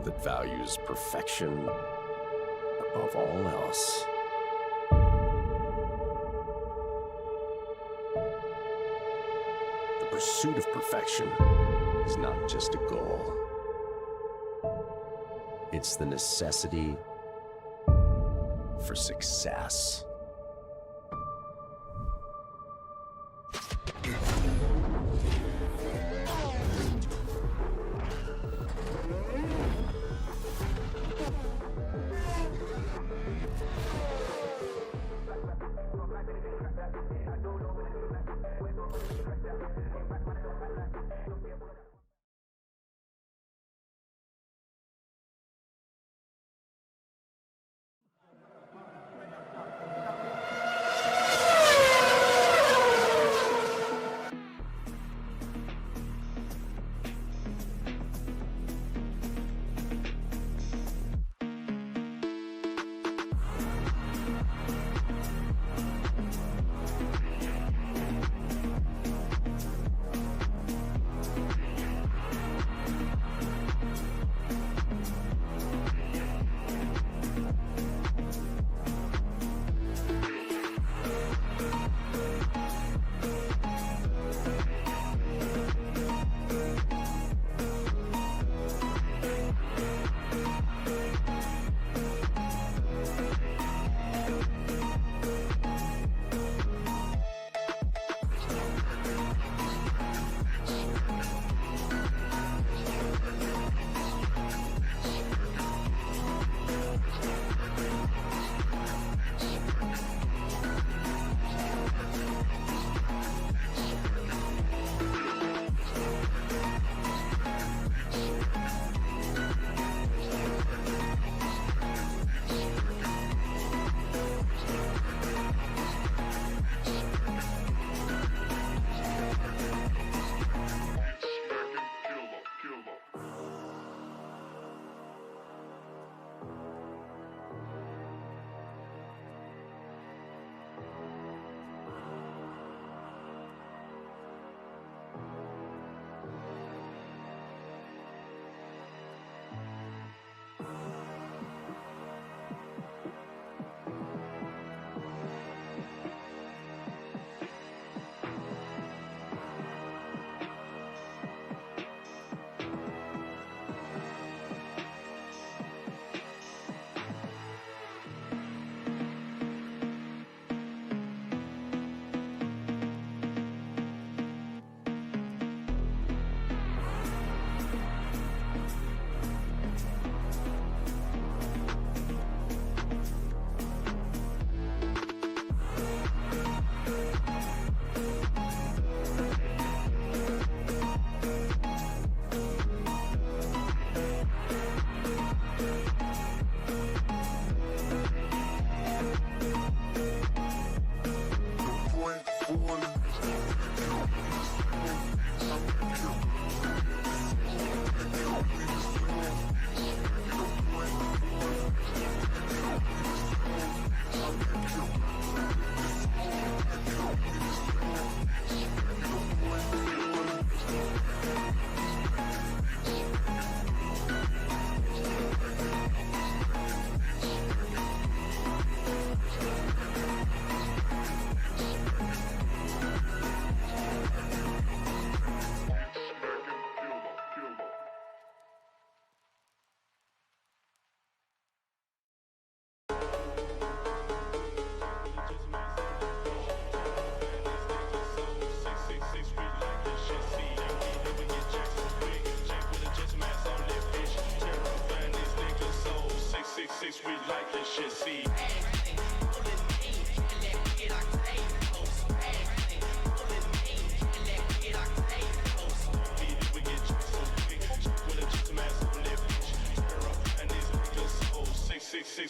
that values perfection above all else. The pursuit of perfection is not just a goal. It's the necessity for success.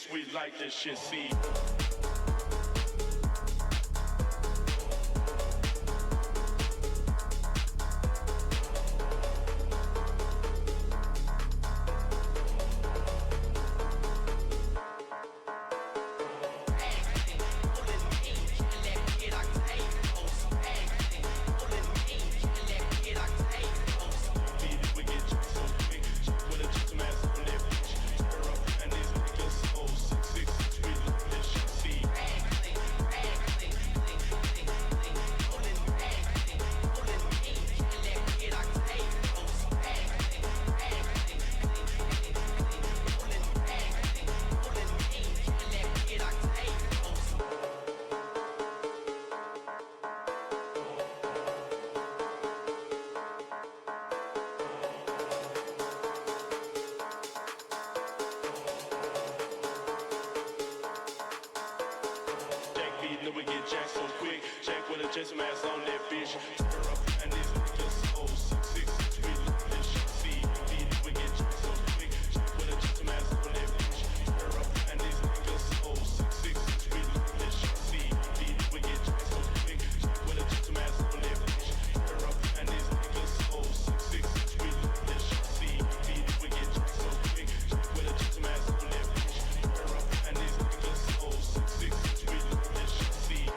We like this shit, see. We get so quick, with a just mass on that on that bitch. Her up and this nigga soul. 666, we love this shit. See, we get jacked so quick. Jack with a custom ass on that bitch. Her up and this nigga soul. 666, we love this shit. See, we get jacked so quick. Jack with a custom ass on that bitch. Her up and this nigga soul. 666, we love this shit. See, we get jacked so quick. Jack with a custom ass on that bitch. Her up and this nigga soul. 666, we love this shit. See.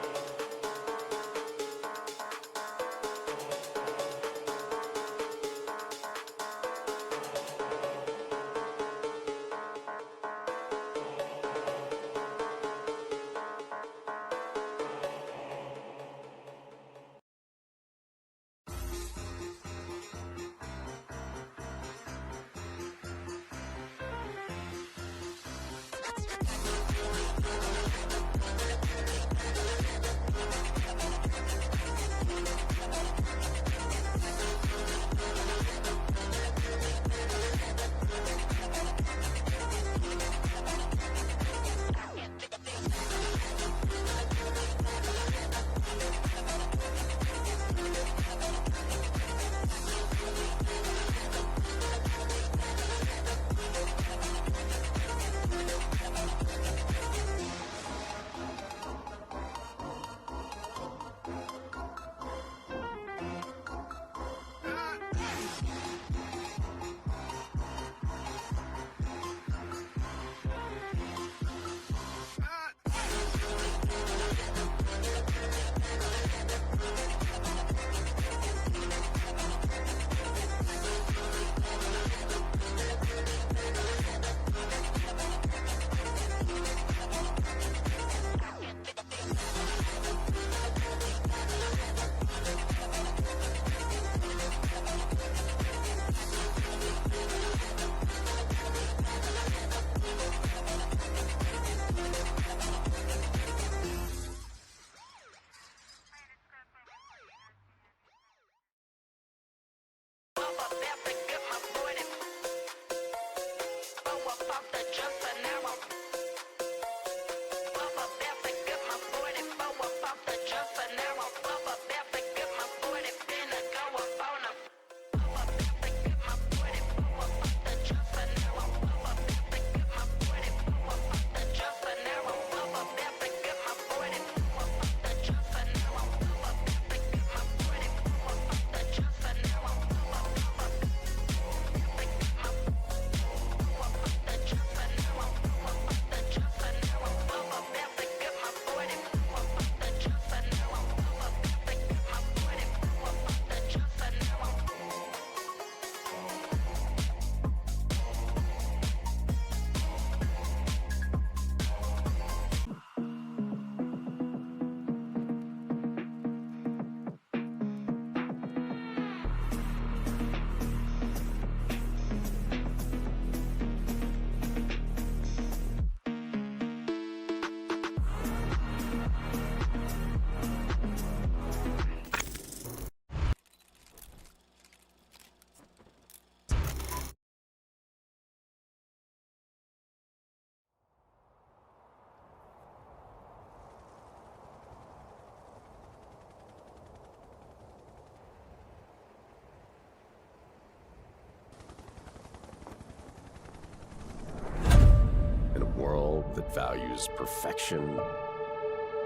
That values perfection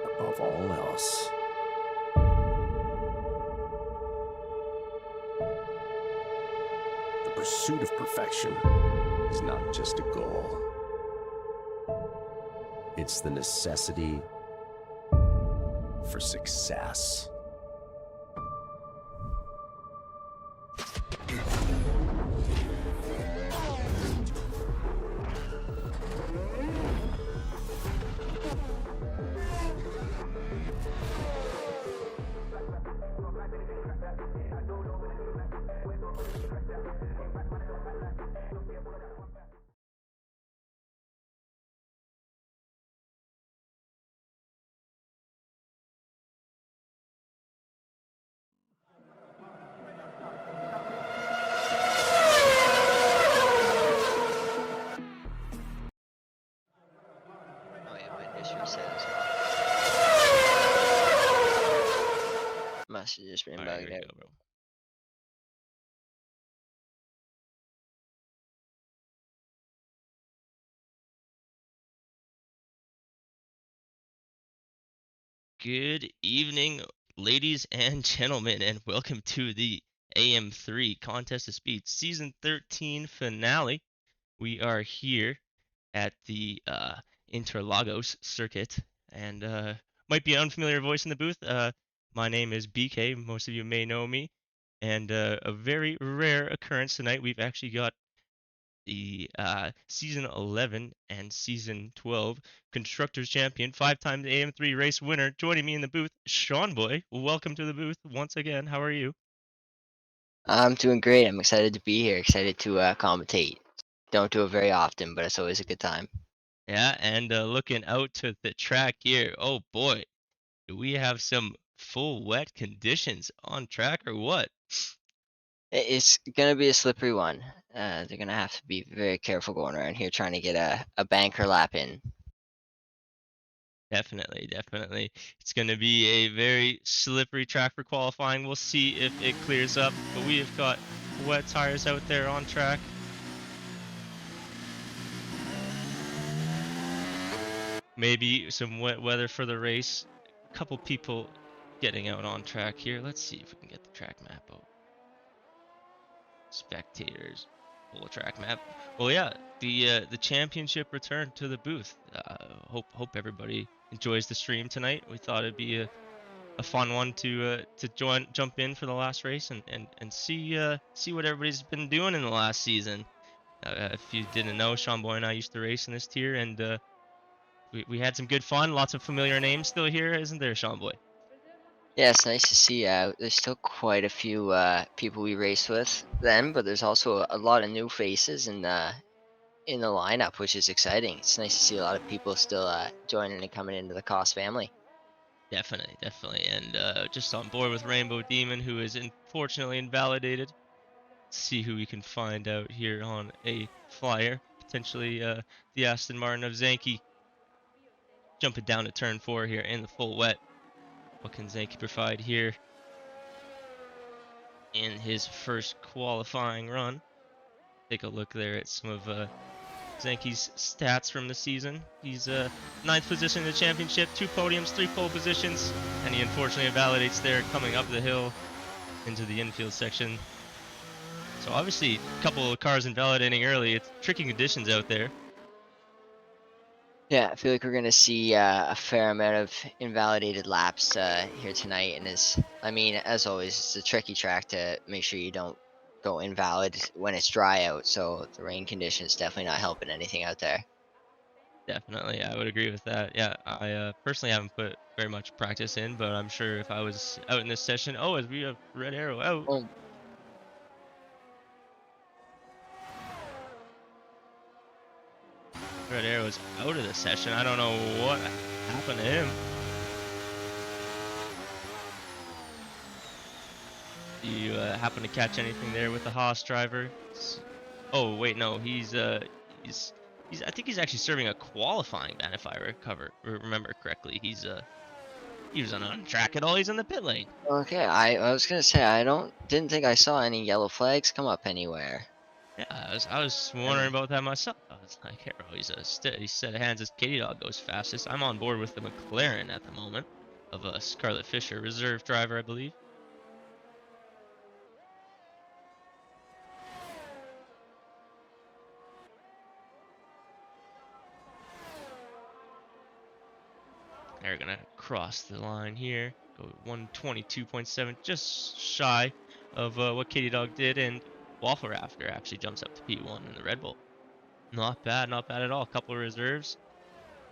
above all else. The pursuit of perfection is not just a goal. It's the necessity for success. message has been All right, here bugging we out. go, bro. Good evening, ladies and gentlemen, and welcome to the AM3 Contest of Speed Season 13 finale. We are here at the Interlagos circuit, and might be an unfamiliar voice in the booth. My name is BK. Most of you may know me, and a very rare occurrence tonight. We've actually got the season 11 and season 12 constructors champion, 5 times AM3 race winner, joining me in the booth, Sean Boy. Welcome to the booth once again. How are you? I'm doing great. I'm excited to be here. Excited to commentate. Don't do it very often, but it's always a good time. Yeah, and looking out to the track here. Oh boy, do we have some full wet conditions on track or what? It's gonna be a slippery one. They're gonna have to be very careful going around here trying to get a banker lap in. Definitely, definitely. It's going to be a very slippery track for qualifying. We'll see if it clears up, but we have got wet tires out there on track. Maybe some wet weather for the race. A couple people getting out on track here. Let's see if we can get the track map out. Spectators, full track map. Well, yeah, the championship returned to the booth. Hope everybody enjoys the stream tonight. We thought it'd be a fun one to jump in for the last race and see what everybody's been doing in the last season. If you didn't know, Sean Boy and I used to race in this tier, and we had some good fun. Lots of familiar names still here, isn't there, Sean Boy? Yeah, it's nice to see. There's still quite a few people we raced with then, but there's also a lot of new faces in the lineup, which is exciting. It's nice to see a lot of people still joining and coming into the Cost family. Definitely, definitely, and just on board with Rainbow Demon, who is unfortunately invalidated. Let's see who we can find out here on a flyer. Potentially the Aston Martin of Zanke jumping down to turn 4 here in the full wet. What can Zanke provide here in his first qualifying run? Take a look there at some of Zanke's stats from the season. He's ninth position in the championship, 2 podiums, 3 pole positions, and he unfortunately invalidates there coming up the hill into the infield section. So obviously, a couple of cars invalidating early. It's tricky conditions out there. Yeah, I feel like we're gonna see a fair amount of invalidated laps here tonight, and I mean, as always, it's a tricky track to make sure you don't go invalid when it's dry out. So the rain conditions definitely not helping anything out there. Definitely, I would agree with that. Yeah, I personally haven't put very much practice in, but I'm sure if I was out in this session, oh, as we have Red Arrow out. Well, Red Arrow's out of the session. I don't know what happened to him. Do you happen to catch anything there with the Haas driver? Oh wait, no, he's I think he's actually serving a qualifying ban if I remember correctly. He was on track at all. He's in the pit lane. okay, I was gonna say didn't think I saw any yellow flags come up anywhere. Yeah, I was wondering about that myself. I was like, Hero, he's a steady set of hands as Katie Dog goes fastest. I'm on board with the McLaren at the moment of Scarlett Fisher, reserve driver, I believe. They're gonna cross the line here. Go 122.7, just shy of what Katie Dog did, and Waffle Rafter actually jumps up to P1 in the Red Bull. Not bad, not bad at all. A couple of reserves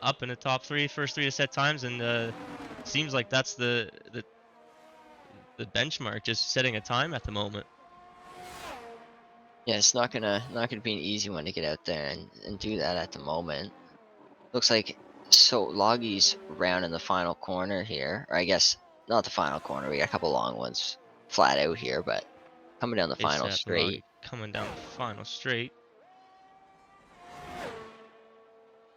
up in the top three, first 3 to set times, and seems like that's the benchmark, just setting a time at the moment. Yeah, it's not gonna be an easy one to get out there and do that at the moment. Looks like so Loggy's round in the final corner here, or I guess not the final corner. We got a couple long ones flat out here, but coming down the final ASAP straight. Loggy coming down the final straight.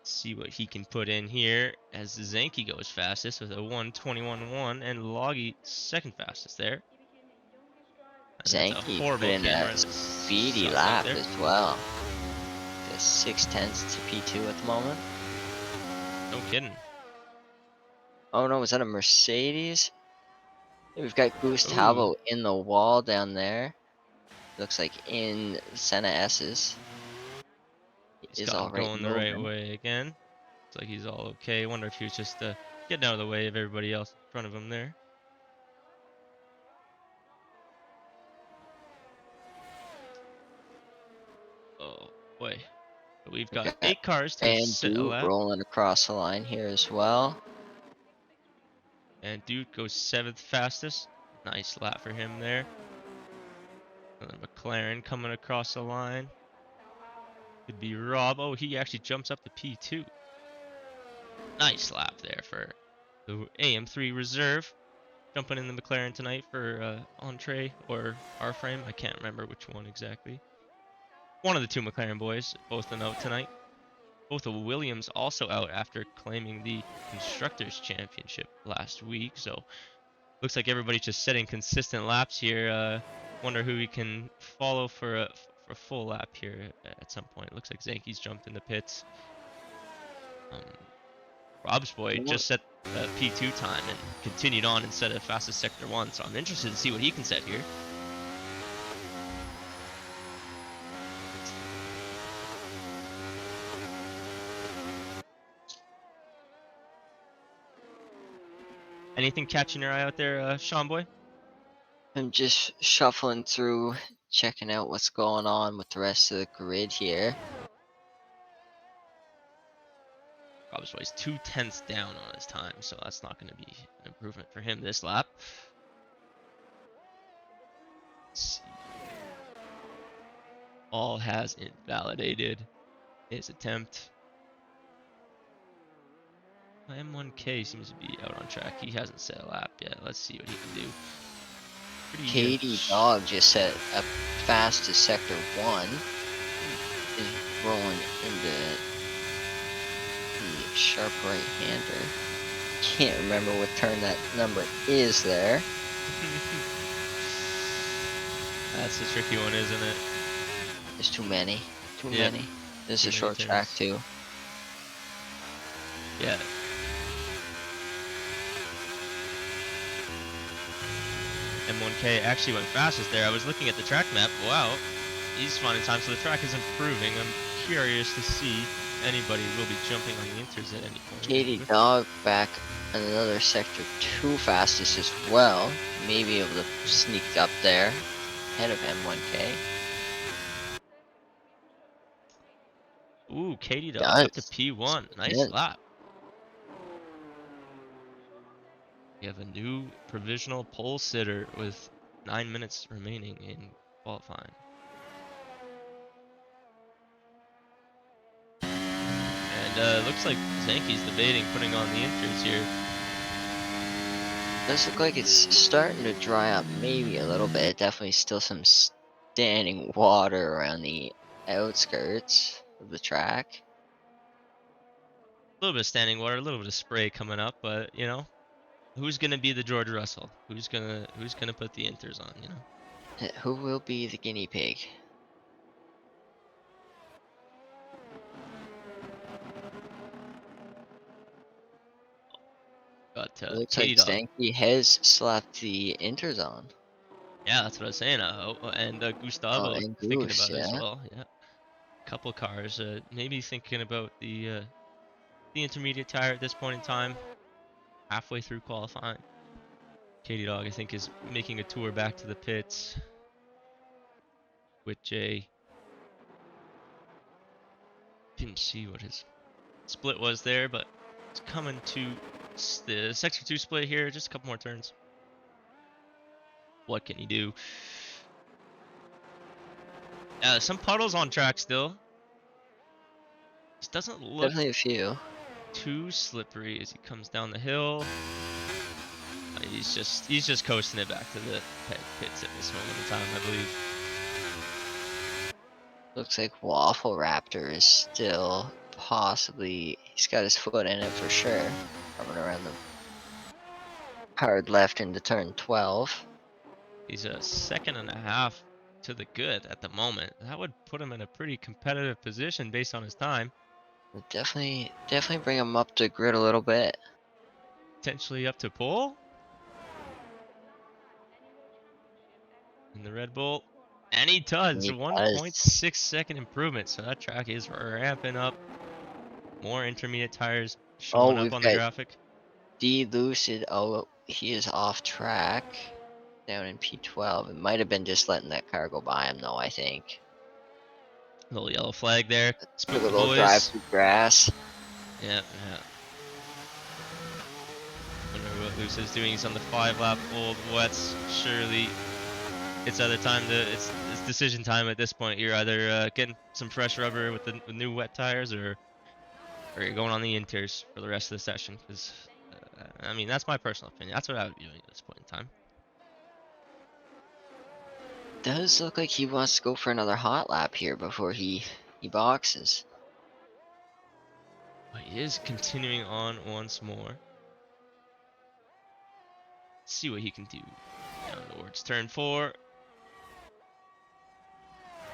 See what he can put in here as Zanky goes fastest with a 1:21.1 and Loggy second fastest there. And that's a Zanky put horrible in a camera that speedy sucks out lap there. as well. The 6/10 to P2 at the moment. No kidding. Oh no, was that a Mercedes? We've got Ooh, Gustavo in the wall down there. Looks like in Senna S's. he's Is got him alright going the right moving. way again. Looks like he's all okay. Wonder if he was just getting out of the way of everybody else in front of him there. Oh boy. But we've got 8 cars to And set a Duke lap. rolling across the line here as well. And Duke goes 7th fastest. Nice lap for him there. And then McLaren coming across the line. Could be Rob. Oh, he actually jumps up to P2. Nice lap there for the AM3 reserve. Jumping in the McLaren tonight for Entree or R-Frame. I can't remember which one exactly. One of the 2 McLaren boys, both a note tonight. Both of Williams also out after claiming the Constructors' Championship last week. So looks like everybody's just setting consistent laps here. Wonder who we can follow for a full lap here at some point. Looks like Zanky's jumped in the pits. Rob's boy just set P2 time and continued on and set a fastest sector 1. So I'm interested to see what he can set here. Anything catching your eye out there, Sean boy? I'm just shuffling through, checking out what's going on with the rest of the grid here. Rob's boy's 2/10 down on his time, so that's not going to be an improvement for him this lap. Let's see. All has invalidated his attempt. M1K seems to be out on track. He hasn't set a lap yet. Let's see what he can do. Katie Dog just set a fastest sector 1. Is rolling into the sharp right-hander. Can't remember what turn that number is there. That's a tricky one, isn't it? There's too many. Too Yep. many. This is a Too short many track turns. too. Yeah. M1K actually went fastest there. I was looking at the track map. Wow, he's finding time, so the track is improving. I'm curious to see if anybody will be jumping on the inters at any point. Katie Dog back another sector 2 fastest as well. Maybe able to sneak up there ahead of M1K. Ooh, Katie Dog up to Does. P1. Nice Yeah. lap. We have a new provisional pole sitter with 9 minutes remaining in qualifying. And looks like Zanky's debating putting on the inters here. Does look like it's starting to dry up maybe a little bit. Definitely still some standing water around the outskirts of the track. A little bit of standing water, a little bit of spray coming up, but you know, who's gonna be the George Russell? Who's gonna put the inters on? You know. Who will be the guinea pig? But It looks Katie like Dog. Zanky has slapped the inters on. Yeah, that's what I was saying. And Oh, Gustavo and thinking Goose, about it as yeah. well. Yeah, couple cars. Maybe thinking about the intermediate tire at this point in time, halfway through qualifying. Katie Dog, I think, is making a tour back to the pits with Jay. Didn't see what his split was there, but it's coming to the sector 2 split here. Just a couple more turns. What can he do? Some puddles on track still. This doesn't look Definitely a few. too slippery as he comes down the hill. He's just coasting it back to the pits at this moment in time, I believe. Looks like Waffle Raptor is still possibly, he's got his foot in it for sure. Coming around the hard left into turn 12. He's a second and a half to the good at the moment. That would put him in a pretty competitive position based on his time. Would definitely bring him up to grid a little bit. Potentially up to pole. In the Red Bull. And he does. He A does. 1.6 second improvement. So that track is ramping up. More intermediate tires Oh, showing up we've on the got graphic. Lucid. Oh, he is off track down in P12. It might have been just letting that car go by him, though, I think. Little yellow flag there. Took Spook a the little drive boys. through grass. Yeah. Wonder what Luce is doing. He's on the 5-lap old wets. Surely it's either time to it's decision time at this point. You're either getting some fresh rubber with the new wet tires, or you're going on the inters for the rest of the session. Because I mean, that's my personal opinion. That's what I would be doing at this point in time. Does look like he wants to go for another hot lap here before he boxes. But he is continuing on once more. See what he can do. Down towards turn 4.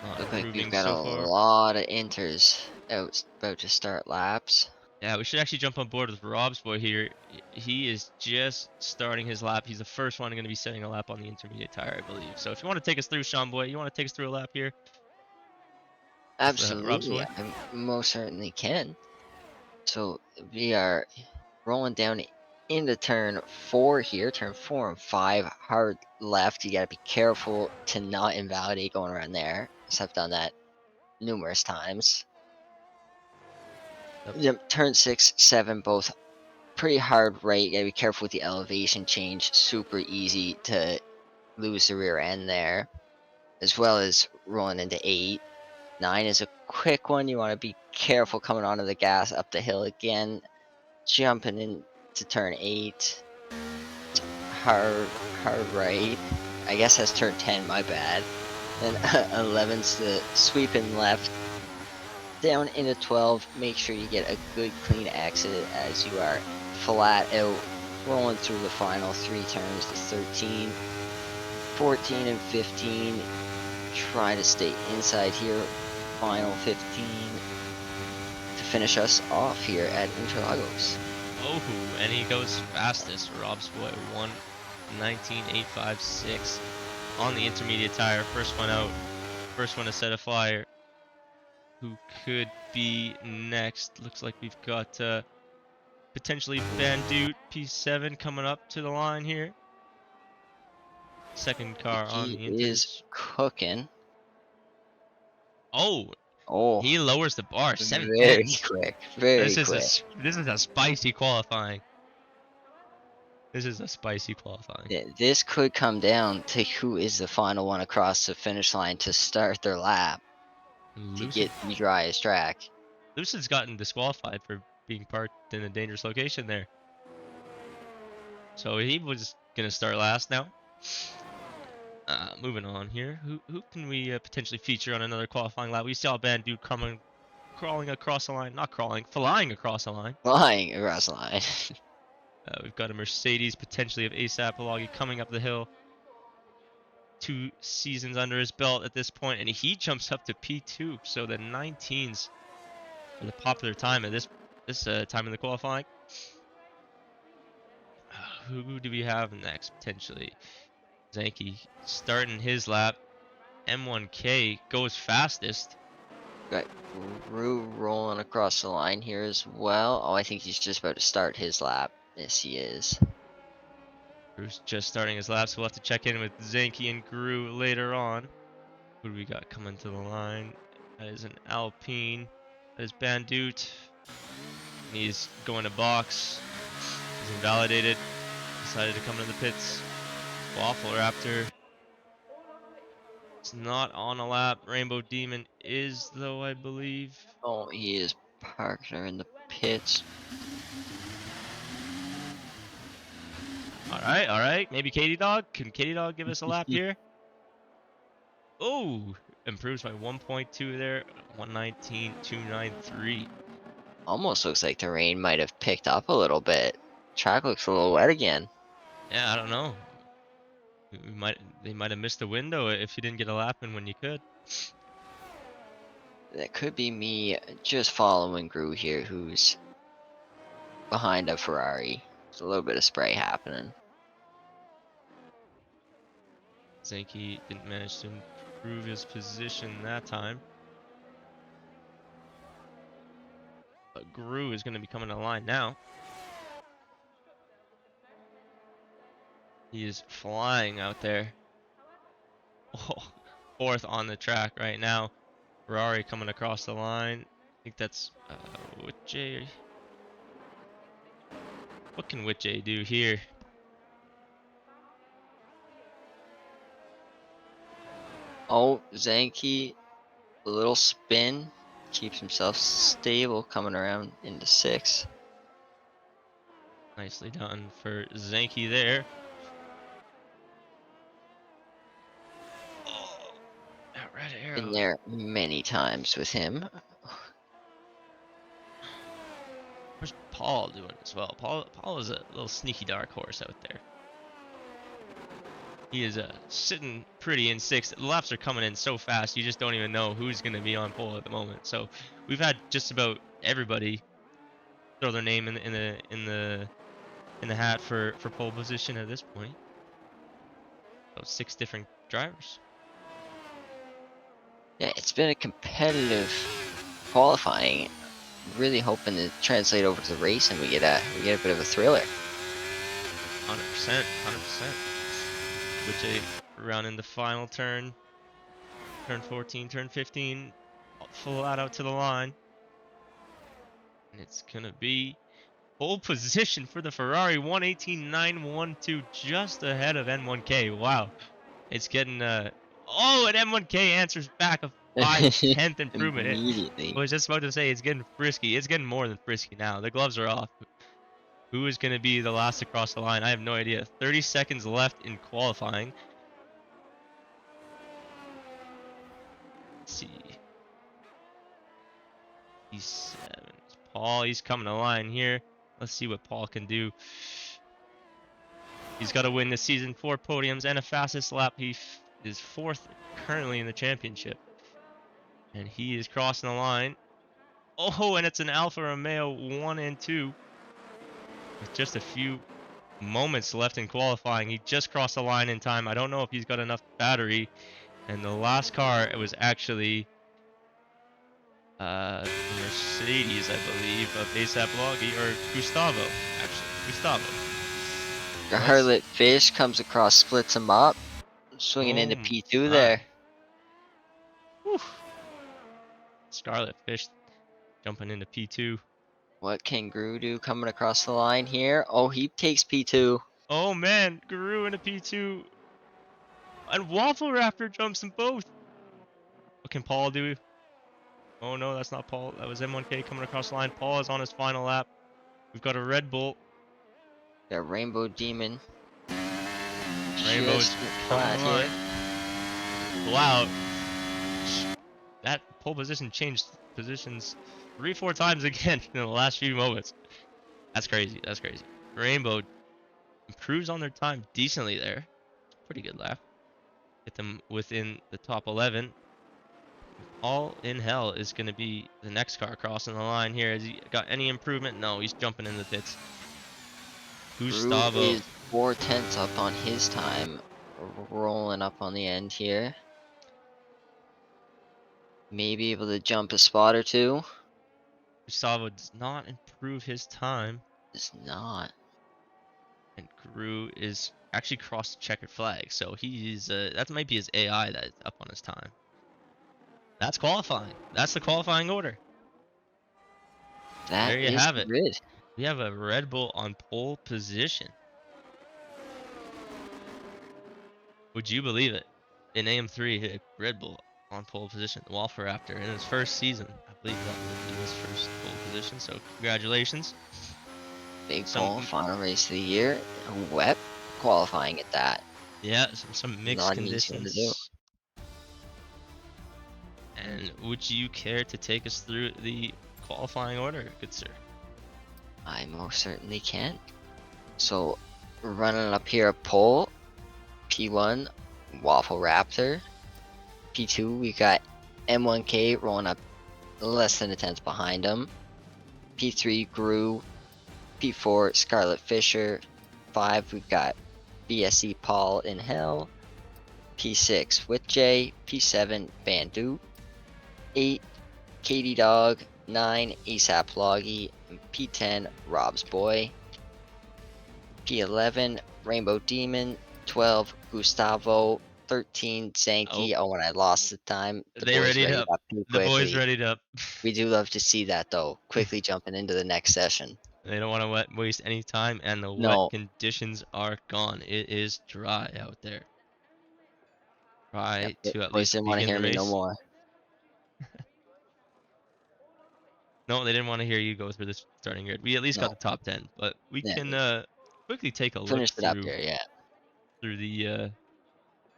Not Look like we've improving got a so far. lot of inters out about to start laps. Yeah, we should actually jump on board with Rob's boy here. He is just starting his lap. He's the first one going to be setting a lap on the intermediate tire, I believe. So if you want to take us through, Sean boy, you want to take us through a lap here? Rob's Absolutely, boy? I most certainly can. So we are rolling down into turn 4 here. Turn 4 and 5, hard left. You got to be careful to not invalidate going around there. As I've done that numerous times. Yep, turn 6, 7, both pretty hard right. You gotta be careful with the elevation change. Super easy to lose the rear end there. As well as rolling into 8. 9 is a quick one. You want to be careful coming onto the gas up the hill again. Jumping into turn 8. Hard right. I guess that's turn 10, my bad. Then 11's the sweeping left. Down into 12, make sure you get a good clean exit as you are flat out rolling through the final 3 turns to 13, 14 and 15. Try to stay inside here, final 15 to finish us off here at Interlagos. Oh, and he goes fastest. Rob's boy 1:19.856 on the intermediate tire. First one out. First one to set a flyer. Who could be next? Looks like we've got potentially Bandute P7 coming up to the line here. Second car on the He is inters. cooking. Oh, Oh, he lowers the bar. 7 very tenths. quick, very quick. This is a spicy qualifying. This is a spicy qualifying. This could come down to who is the final one across the finish line to start their lap to get the driest track. Lucid's gotten disqualified for being parked in a dangerous location there. So he was gonna start last now. Moving on here. Who can we potentially feature on another qualifying lap? We saw Bandute coming, crawling across the line. Not crawling, flying across the line. Flying across the line. We've got a Mercedes, potentially of ASAP Palagi, coming up the hill. 2 seasons under his belt at this point, and he jumps up to P2. So the 19s are the popular time at this time in the qualifying. Who do we have next potentially? Zanke starting his lap. M1K goes fastest. Got Rue rolling across the line here as well. Oh, I think he's just about to start his lap. Yes, he is. Gru's just starting his lap, so we'll have to check in with Zanke and Gru later on. Who do we got coming to the line? That is an Alpine. That is Bandute. And he's going to box. He's invalidated. Decided to come to the pits. Waffle Raptor. It's not on a lap. Rainbow Demon is, though, I believe. Oh, he is parked there in the pits. Alright. Maybe Katie Dog? Can Katie Dog give us a lap here? Oh, improves by 1.2 there. 119.293. Almost looks like the rain might have picked up a little bit. Track looks a little wet again. Yeah, I don't know. They might have missed the window if you didn't get a lap in when you could. That could be me just following Gru here, who's behind a Ferrari. There's a little bit of spray happening. Zenke didn't manage to improve his position that time. But Gru is going to be coming to the line now. He is flying out there. Oh, fourth on the track right now. Ferrari coming across the line. I think that's Witjay. What can Witjay do here? Oh, Zanke, a little spin. Keeps himself stable coming around into 6th. Nicely done for Zenke there. Oh, that red arrow. Been there many times with him. Where's Paul doing as well? Paul is a little sneaky dark horse out there. He is sitting pretty in 6th. The laps are coming in so fast, you just don't even know who's going to be on pole at the moment. So we've had just about everybody throw their name in the hat for pole position at this point. About 6 different drivers. Yeah, it's been a competitive qualifying. Really hoping to translate over to the race and we get a bit of a thriller. 100%. Which around in the final turn. Turn 14, turn 15. Full out to the line. And it's going to be pole position for the Ferrari 118.912, just ahead of N1K. Wow. It's getting oh, and M1K answers back a 5/10 improvement. Immediately. I was just about to say it's getting frisky. It's getting more than frisky now. The gloves are off. Who is going to be the last to cross the line? I have no idea. 30 seconds left in qualifying. Let's see. P7. Paul, he's coming to line here. Let's see what Paul can do. He's got to win this season. 4 podiums and a fastest lap. He is 4th currently in the championship. And he is crossing the line. Oh, and it's an Alfa Romeo 1 and 2. With just a few moments left in qualifying. He just crossed the line in time. I don't know if he's got enough battery. And the last car, it was actually the Mercedes, I believe, of ASAP Loggy, or Gustavo, actually. Gustavo. Scarlet Fish comes across, splits him up. Swinging into Oh P2 my. there. Whew. Scarlet Fish jumping into P2. What can Gru do coming across the line here? Oh, he takes P2. Oh man, Guru into P2. And Waffle Raptor jumps them both. What can Paul do? Oh no, that's not Paul. That was M1K coming across the line. Paul is on his final lap. We've got a Red Bull. Got Rainbow Demon. Rainbow's Just coming flat to line. Wow. That pole position changed positions 3-4 times again in the last few moments. That's crazy. That's crazy. Rainbow improves on their time decently there. Pretty good lap. Get them within the top 11. All in hell is going to be the next car crossing the line here. Has he got any improvement? No, he's jumping in the pits. Gustavo. Gru is 4/10 up on his time. Rolling up on the end here. Maybe able to jump a spot or two. Gustavo does not improve his time. It's not. And Gru is actually crossed the checkered flag. So he's that might be his AI that's up on his time. That's qualifying. That's the qualifying order. That There you is have the it. grid. We have a Red Bull on pole position. Would you believe it? In AM3 hit a Red Bull on pole position, the Waffle Raptor, in his first season. I believe that would be his first pole position, so congratulations. Big Some- pole, final race of the year. Wet qualifying at that. Yeah, some mixed Not an easy one to do. conditions. And would you care to take us through the qualifying order, good sir? I most certainly can. So, running up here at pole, P1, Waffle Raptor. P2, we got M1K rolling up less than a tenth behind him. P3, Gru. P4, Scarlet Fisher. 5, we've got BSE Paul in Hell. P6, with J. P7, Bandu. 8, Katie Dog. 9, ASAP Loggy. And P10, Rob's Boy. P11, Rainbow Demon. 12, Gustavo. 13, Zanky. Oh, when I lost the time. The They boys readied ready up. up pretty The boys quickly. readied up. We do love to see that though. Quickly jumping into the next session. They don't want to waste any time, and the wet No. conditions are gone. It is dry out there. Yep, Try to at boys least didn't want to begin hear the me no race. more. No, they didn't want to hear you go through this starting grid. We at least got No. the top 10, but we Yeah. can quickly take a look Finish it up here, yeah. through the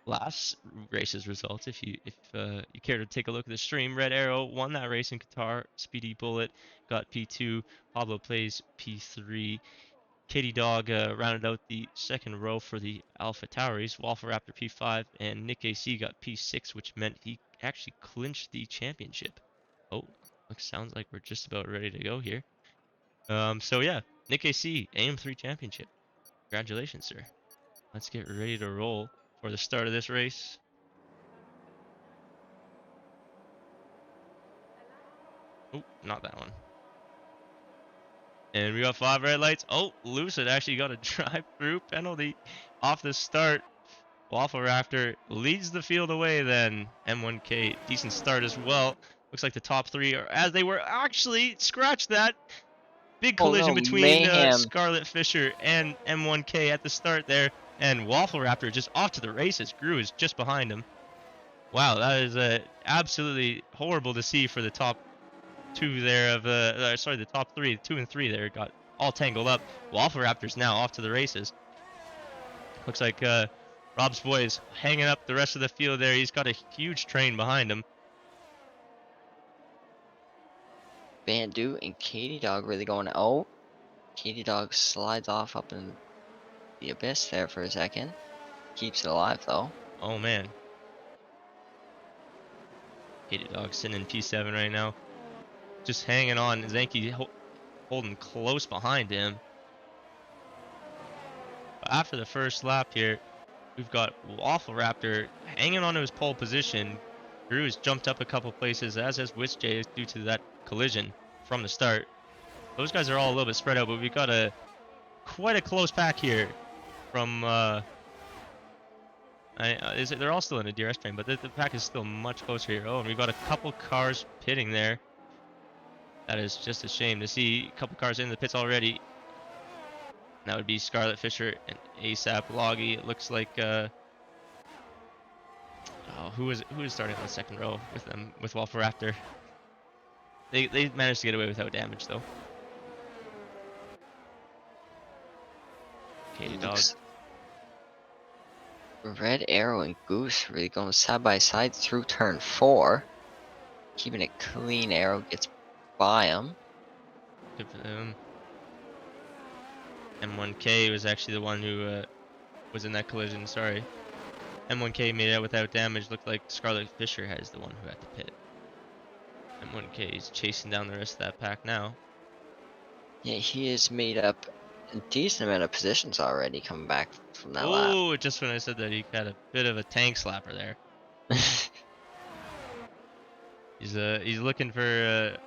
last race's results. If you care to take a look at the stream, Red Arrow won that race in Qatar. Speedy Bullet got P2. Pablo plays P3. Katie Dog rounded out the second row for the Alpha Tauris. Waffle Raptor P5 and Nick AC got P6, which meant he actually clinched the championship. Oh, sounds like we're just about ready to go here. So yeah, Nick AC AM3 championship. Congratulations, sir. Let's get ready to roll for the start of this race. Oh, not that one. And we got 5 red lights. Oh, Lucid actually got a drive-through penalty off the start. Waffle Raptor leads the field away then. M1K, decent start as well. Looks like the top 3 are as they were actually scratch that. Big Oh collision no, between mayhem. Scarlet Fisher and M1K at the start there. And Waffle Raptor just off to the races. Gru is just behind him. Wow, that is absolutely horrible to see for the top 2 there of sorry, the top 3, 2 and 3 there got all tangled up. Waffle Raptor's now off to the races. Looks like Rob's boy is hanging up the rest of the field there. He's got a huge train behind him. Bandu and Katie Dog really going. Oh, Katie Dog slides off up in the abyss there for a second. Keeps it alive though. Oh man. Katie Dog sitting in P7 right now. Just hanging on. Zanky holding close behind him. But after the first lap here, we've got Waffle Raptor hanging on to his pole position. Drew has jumped up a couple places, as has WitsJ, due to that collision from the start. Those guys are all a little bit spread out, but we've got quite a close pack here from they're all still in a DRS train, but the pack is still much closer here. Oh, and we've got a couple cars pitting there. That is just a shame to see a couple cars in the pits already. That would be Scarlet Fisher and ASAP Loggy. It looks like who is starting on the second row with them with Waffle Raptor. They managed to get away without damage though. Katie Dog. Red Arrow and Goose really going side by side through turn 4. Keeping it clean. Arrow gets by him. Good for them. M1K was actually the one who was in that collision. Sorry. M1K made it out without damage. Looked like Scarlet Fisher is the one who had to pit. M1K is chasing down the rest of that pack now. Yeah, he has made up a decent amount of positions already coming back from that lap. Oh, just when I said that, he had a bit of a tank slapper there. He's looking for a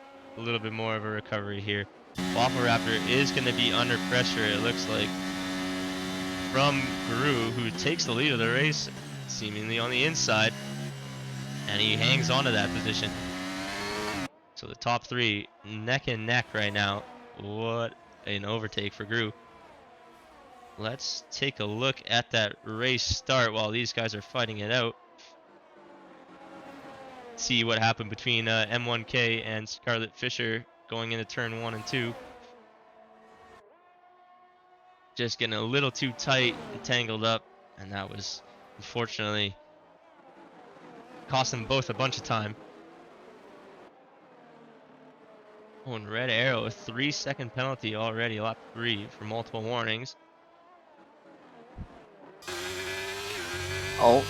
little bit more of a recovery here. Waffle Raptor is going to be under pressure, it looks like, from Guru, who takes the lead of the race, seemingly on the inside, and he hangs on to that position. So the top 3 neck and neck right now. What an overtake for Gru. Let's take a look at that race start while these guys are fighting it out. See what happened between M1K and Scarlet Fisher going into turn 1 and 2. Just getting a little too tight and tangled up, and that was unfortunately cost them both a bunch of time. Oh, and Red Arrow, a 3-second penalty already, lap 3 for multiple warnings. Oh,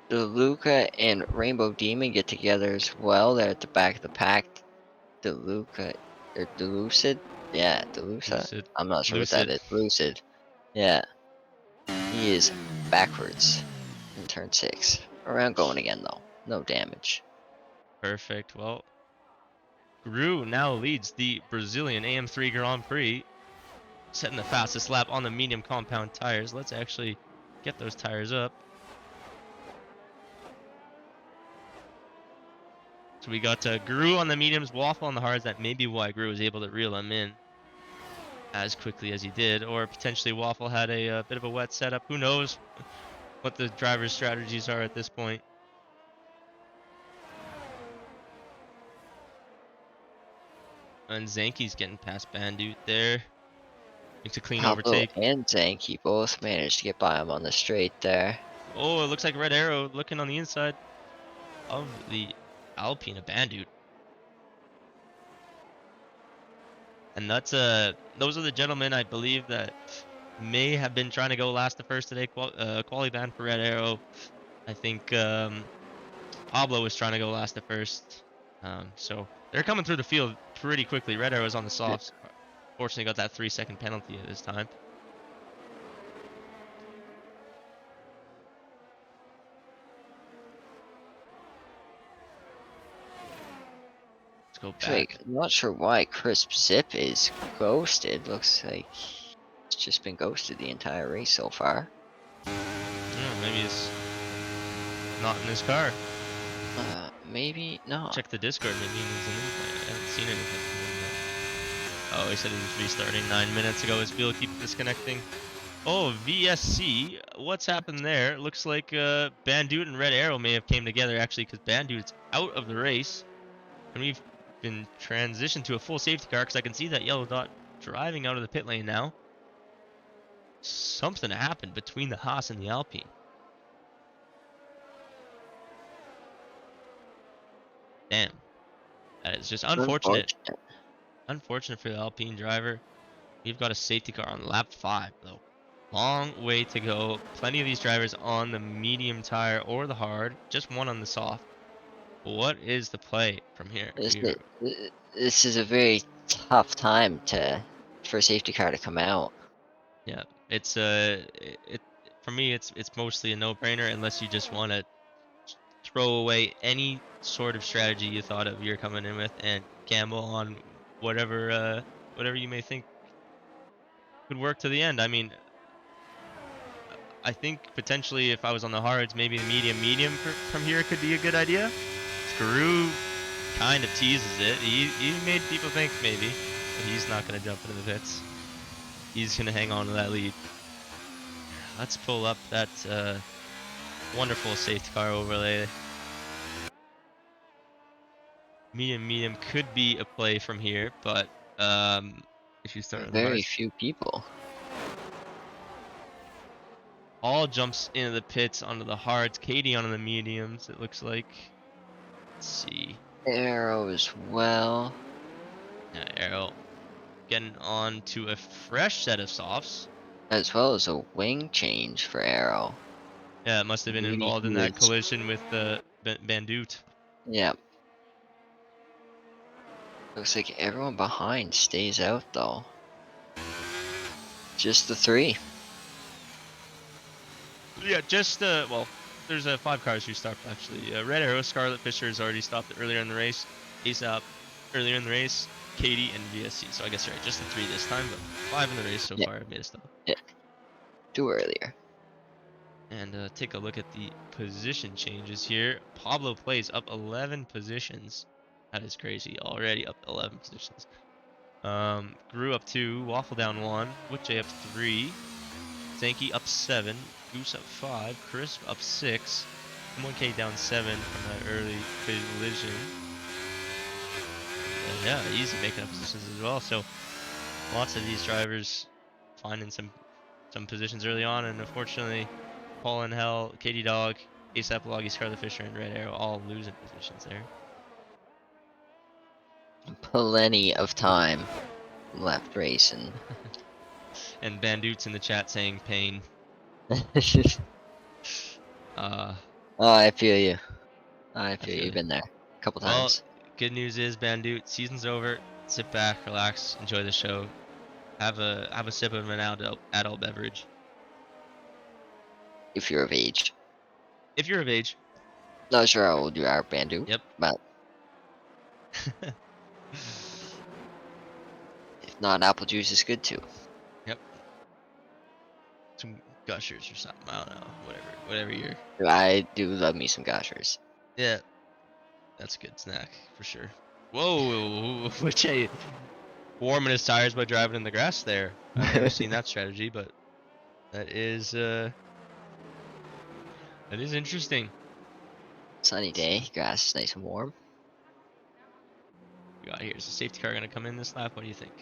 DeLuca and Rainbow Demon get together as well. They're at the back of the pack. DeLuca or Delucid? Yeah, Delusa. Lucid. I'm not sure what that Lucid. is. Lucid. Yeah. He is backwards in turn 6. Around going again though. No damage. Perfect. Well, Gru now leads the Brazilian AM3 Grand Prix, setting the fastest lap on the medium compound tires. Let's actually get those tires up. So we got Gru on the mediums, Waffle on the hards. That may be why Gru was able to reel him in as quickly as he did, or potentially Waffle had a bit of a wet setup. Who knows what the driver's strategies are at this point. And Zanki's getting past Bandit there. Makes a clean Pablo overtake. and Zanky both managed to get by him on the straight there. Oh, it looks like Red Arrow looking on the inside of the Alpine, a Bandit. And that's those are the gentlemen I believe that may have been trying to go last to first today. Quali ban for Red Arrow. I think Pablo was trying to go last to first. So they're coming through the field pretty quickly. Red Arrow's on the softs. Fortunately got that 3-second penalty at this time. Let's go Actually, back. I'm not sure why Crisp Zip is ghosted. Looks like he's just been ghosted the entire race so far. Maybe it's not in his car. Maybe not. Check the Discord. Maybe he needs an invite. I haven't seen anything from him yet. Oh, he said he was restarting 9 minutes ago. His wheel keeps disconnecting. Oh, VSC. What's happened there? Looks like Bandit and Red Arrow may have came together actually, because Bandit's out of the race. And we've been transitioned to a full safety car because I can see that yellow dot driving out of the pit lane now. Something happened between the Haas and the Alpine. Damn. That is just unfortunate. Unfortunate for the Alpine driver. We've got a safety car on lap 5 though. Long way to go. Plenty of these drivers on the medium tire or the hard. Just one on the soft. What is the play from here? This is a very tough time for a safety car to come out. Yeah, it's for me it's mostly a no-brainer unless you just want to throw away any sort of strategy you thought of you're coming in with and gamble on whatever you may think could work to the end. I mean, I think potentially if I was on the hards, maybe the medium from here could be a good idea. Screw kind of teases it. He made people think maybe, but he's not going to jump into the pits. He's going to hang on to that lead. Let's pull up that wonderful safety car overlay. Medium could be a play from here, but if you start on the Very hards, few people. all jumps into the pits onto the hards. Katie onto the mediums, it looks like. Let's see. Arrow as well. Yeah, Arrow getting on to a fresh set of softs. As well as a wing change for Arrow. Yeah, it must have been Maybe involved in he that was- collision with the Bandit. Yep. Looks like everyone behind stays out though. Just the 3. Yeah, just well, there's 5 cars who stopped actually. Red Arrow, Scarlet Fisher has already stopped earlier in the race. ASAP earlier in the race. Katie and VSC. So I guess you're right, just the 3 this time, but 5 in the race so far have made a stop. Yeah. 2 earlier. And take a look at the position changes here. Pablo plays up 11 positions. That is crazy. Already up 11 positions. Grew up 2, Waffle down 1, Witchay up 3, Zanky up 7, Goose up 5, Crisp up 6, M1K down 7 from that early collision. And yeah, easy making up positions as well. So lots of these drivers finding some positions early on, and unfortunately, Paul and Hell, Katie Dog, ASAP Loggy, Scarlet Fisher, and Red Arrow all losing positions there. Plenty of time left racing. And Bandoots in the chat saying pain. Uh, Oh, I feel you. I I feel you. feel You've it. been there a couple Well, times. good news is Bandoot, season's over. Sit back, relax, enjoy the show. Have a sip of an adult beverage If you're of age. if you're of age. Not sure how old you are, Bandu, Yep. but if not, apple juice is good too. Yep. Some gushers or something. I don't know. Whatever you're. I do love me some gushers. Yeah, that's a good snack for sure. Whoa, which a warming his tires by driving in the grass there. I've never seen that strategy, but that is interesting. Sunny day, grass is nice and warm. We got here. Is the safety car gonna come in this lap? What do you think?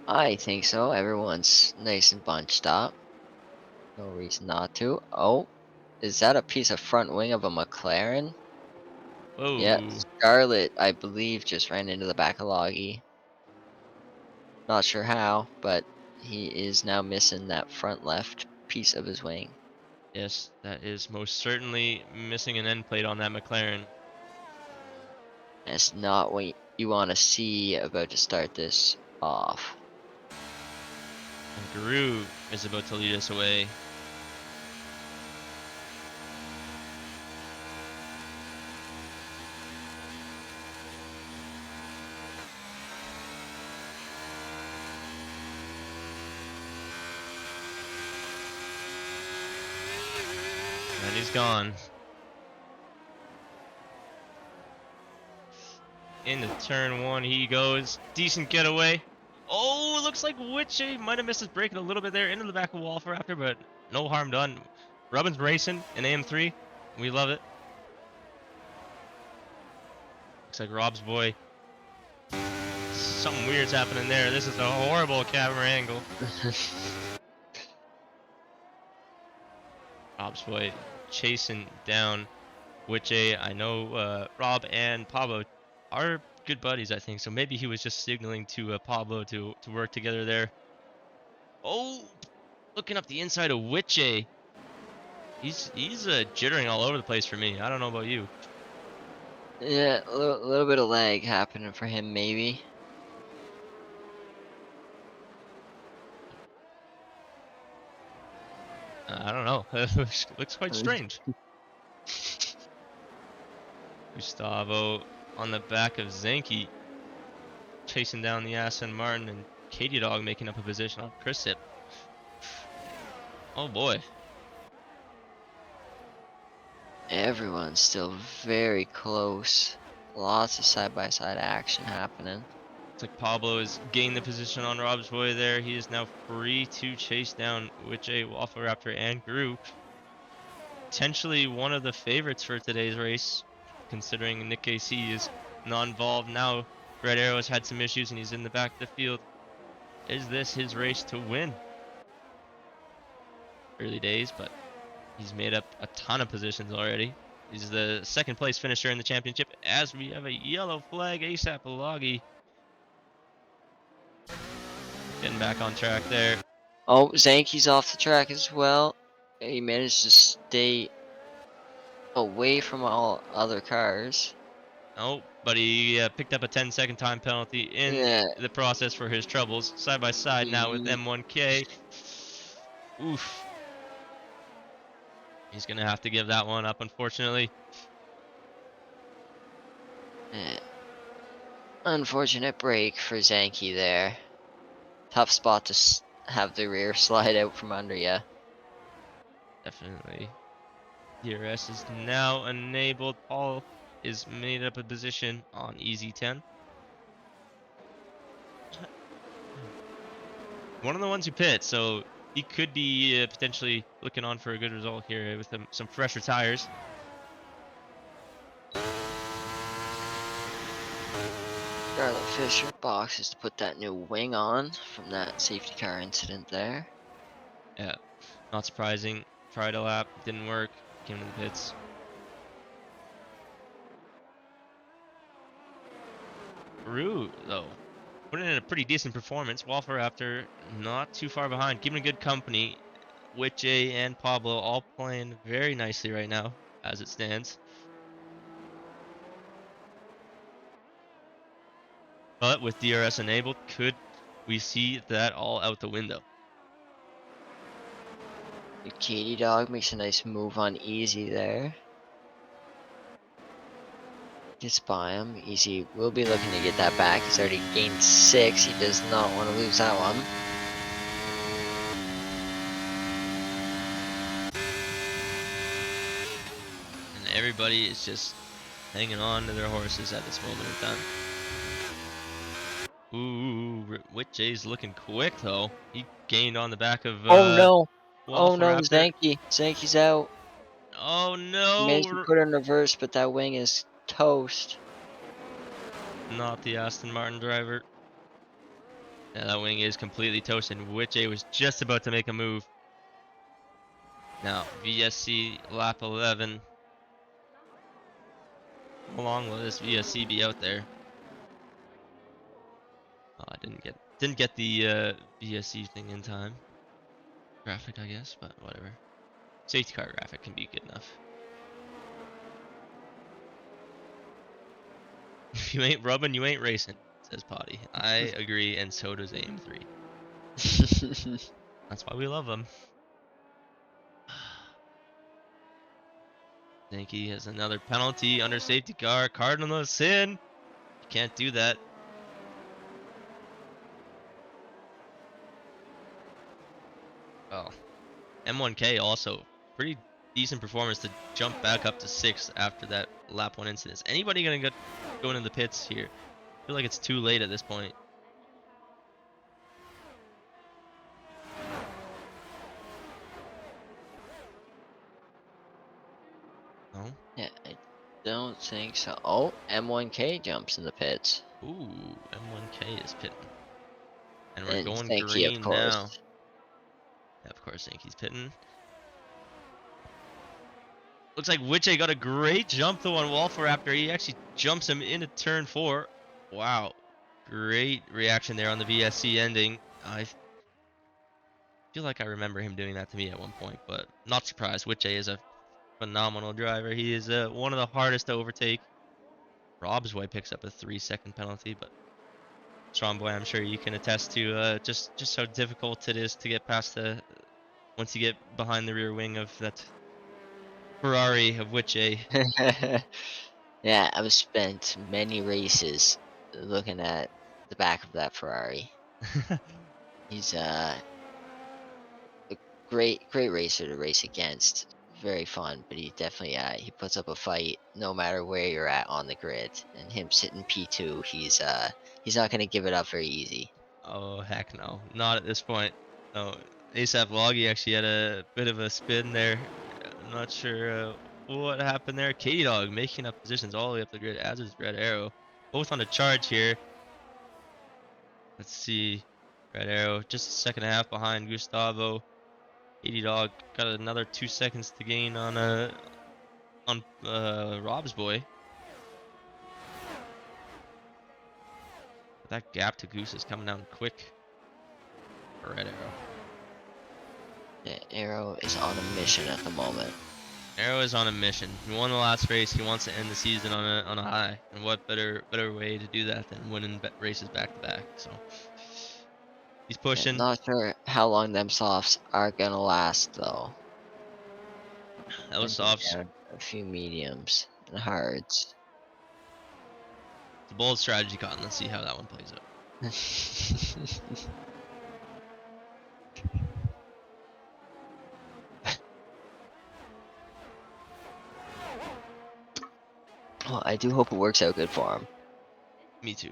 I think so. Everyone's nice and bunched up. No reason not to. Oh, is that a piece of front wing of a McLaren? Yeah, Whoa. Scarlet, I believe, just ran into the back of Loggy. Not sure how, but he is now missing that front left piece of his wing. Yes, that is most certainly missing an end plate on that McLaren. That's not what you want to see about to start this off. And Guru is about to lead us away. And he's gone. Into turn one he goes. Decent getaway. Oh, it looks like Witchy might have missed his brake a little bit there into the back of wall for after, but no harm done. Rubbin's racing in AM3. We love it. Looks like Rob's boy. Something weird's happening there. This is a horrible camera angle. Rob's boy chasing down Witchy. I know Rob and Pablo are good buddies, I think, so maybe he was just signaling to Pablo to work together there. Oh, looking up the inside of Witchy. He's jittering all over the place for me. I don't know about you. Yeah, a little bit of lag happening for him, maybe. I don't know. Looks quite strange. Gustavo on the back of Zenki, chasing down the Aston Martin, and Katie Dog making up a position on Chrisip. Oh boy. Everyone's still very close. Lots of side-by-side action happening. Looks like Pablo has gained the position on Rob's boy there. He is now free to chase down Witchy, Waffle Raptor, and Gru. Potentially one of the favorites for today's race, considering Nick KC is not involved now. Red Arrow's had some issues and he's in the back of the field. Is this his race to win? Early days, but he's made up a ton of positions already. He's the second place finisher in the championship as we have a yellow flag. ASAP Alagi getting back on track there. Oh, Zanki's off the track as well. He managed to stay away from all other cars. Oh, but he picked up a 10-second time penalty in Yeah. the process for his troubles. Side by side now with He, M1K. Oof. He's going to have to give that one up, unfortunately. unfortunate break for Zanki there. Tough spot to have the rear slide out from under you. Definitely. DRS is now enabled. Paul is made up a position on easy 10. One of the ones who pit, so he could be potentially looking on for a good result here with some fresher tires. Scarlet Fisher boxes to put that new wing on from that safety car incident there. Yeah, not surprising. Tried a lap, didn't work, came to the pits. Rue, though, putting in a pretty decent performance. After not too far behind, keeping good company. With Jay and Pablo all playing very nicely right now, as it stands. But with DRS enabled, could we see that all out the window? The Katie Dog makes a nice move on Easy there. Gets by him. Easy will be looking to get that back. He's already gained 6. He does not want to lose that one. And everybody is just hanging on to their horses at this moment in time. Ooh, Wit J's looking quick though. He gained on the back of Oh no! Oh Waffle no, Raptor. Zanky. Zanky's out. Oh He managed to no! put it in reverse, but that wing is toast. Not the Aston Martin driver. Yeah, that wing is completely toasted. Wit J was just about to make a move. Now, VSC lap 11. How long will this VSC be out there? Oh, I didn't get the VSC thing in time. Graphic, I guess, but whatever. Safety car graphic can be good enough. If you ain't rubbing, you ain't racing, says Potty. I agree, and so does AM3. That's why we love them. Yankee has another penalty under safety car. Cardinal sin. You can't do that. Oh, M1K also pretty decent performance to jump back up to 6th after that lap 1 incident. Is anybody gonna get going in the pits here? I feel like it's too late at this point. No? Yeah, I don't think so. Oh, M1K jumps in the pits. Ooh, M1K is pitting. And we're And going Zanky, of green now. course. Yeah, of course, Yankee's pitting. Looks like Witche got a great jump though on Waffle Raptor. He actually jumps him into turn 4. Wow. Great reaction there on the VSC ending. I feel like I remember him doing that to me at one point, but not surprised. Witche is a phenomenal driver. He is one of the hardest to overtake. Rob's Way picks up a 3-second penalty, but Strong Boy, I'm sure you can attest to just how difficult it is to get past the once you get behind the rear wing of that Ferrari of Witche. Yeah, I've spent many races looking at the back of that Ferrari. He's a great racer to race against. Very fun, but he definitely he puts up a fight no matter where you're at on the grid. And him sitting P2, he's not gonna give it up very easy. Oh heck no, not at this point. No, ASAP Loggy actually had a bit of a spin there. I'm not sure what happened there. Katie Dog making up positions all the way up the grid, as is Red Arrow. Both on a charge here. Let's see. Red Arrow just a second and a half behind Gustavo. Katie Dog got another 2 seconds to gain on Rob's Boy. But that gap to Goose is coming down quick for Red Arrow. Yeah, Arrow is on a mission at the moment. Arrow is on a mission. He won the last race. He wants to end the season on a high. And what better way to do that than winning races back to back? So he's Yeah, pushing. not sure how long them softs are gonna last though. Those And bring softs. down a few mediums and hards. It's a bold strategy, Cotton. Let's see how that one plays out. Well, I do hope it works out good for him. Me too.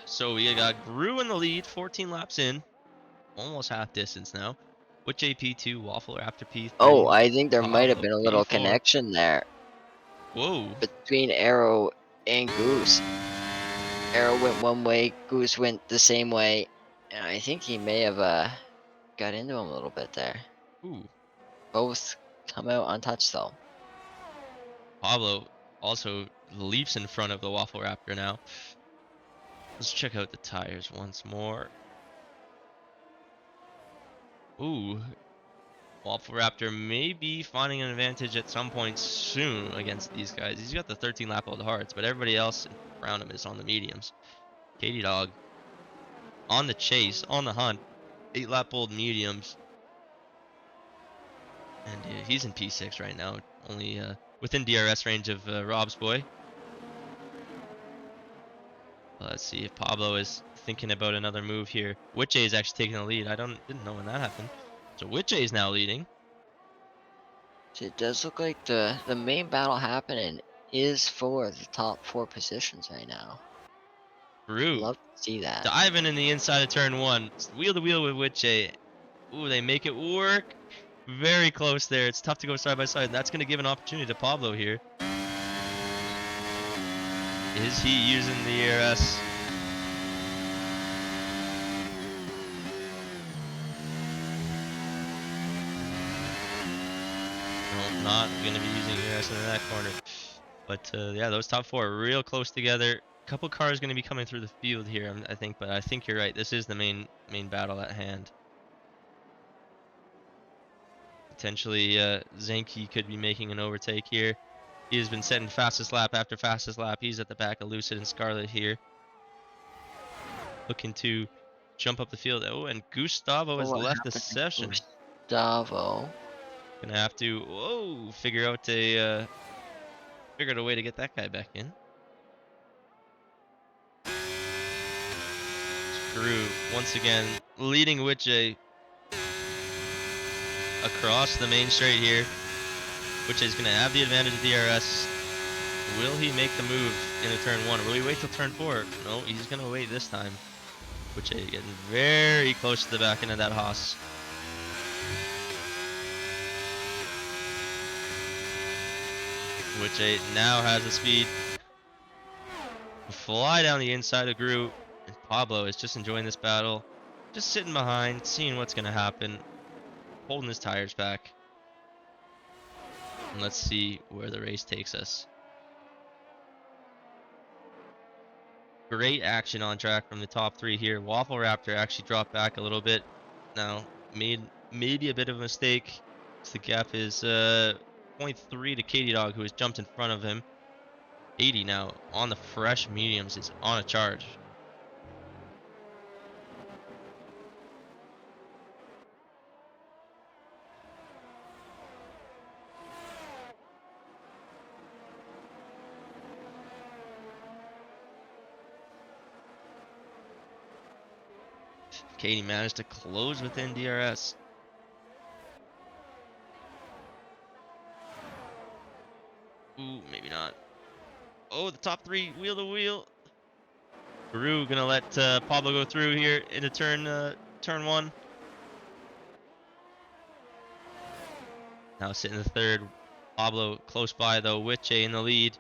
So we got Gru in the lead, 14 laps in, almost half distance now. With JP2, Waffle after P3. Oh, I think there might have Pablo been a little P4. connection there Whoa. between Arrow and Goose. Arrow went one way, Goose went the same way, and I think he may have got into him a little bit there. Ooh. Both come out untouched though. Pablo also leaps in front of the Waffle Raptor now. Let's check out the tires once more. Ooh, Waffle Raptor may be finding an advantage at some point soon against these guys. He's got the 13 lap old hards, but everybody else around him is on the mediums. Katie Dog on the chase, on the hunt, 8 lap old mediums. And he's in P6 right now, only within DRS range of Rob's boy. Let's see if Pablo is thinking about another move here. Witche is actually taking the lead. Didn't know when that happened. So Witche is now leading. So it does look like the main battle happening is for the top 4 positions right now. Drew Love to see that. diving in the inside of turn 1. Wheel to wheel with Witche. Ooh, they make it work. Very close there. It's tough to go side by side. That's going to give an opportunity to Pablo here. Is he using the ERS? No, not going to be using ERS in that corner. But yeah, those top 4 are real close together. A couple cars going to be coming through the field here, I think. But I think you're right. This is the main battle at hand. Potentially, Zenki could be making an overtake here. He has been setting fastest lap after fastest lap. He's at the back of Lucid and Scarlet here. Looking to jump up the field. Oh, and Gustavo has What left the happened to session. Gustavo. Gonna have to, figure out a way to get that guy back in. Screw, once again, leading Witche across the main straight here. Witche is gonna have the advantage of DRS. Will he make the move into turn 1? Or will he wait till turn 4? No, he's gonna wait this time. Witche getting very close to the back end of that Haas. Witche now has the speed to fly down the inside of Gru, and Pablo is just enjoying this battle, just sitting behind, seeing what's gonna happen, holding his tires back. And let's see where the race takes us. Great action on track from the top 3 here. Waffle Raptor actually dropped back a little bit. Now, made maybe a bit of a mistake. The gap is 0.3 to Katie Dog, who has jumped in front of him. 80 now on the fresh mediums is on a charge. Katie managed to close within DRS. Ooh, maybe not. Oh, the top 3 wheel to wheel. Peru gonna let Pablo go through here into turn 1. Now sitting in the 3rd. Pablo close by though, Witche in the lead.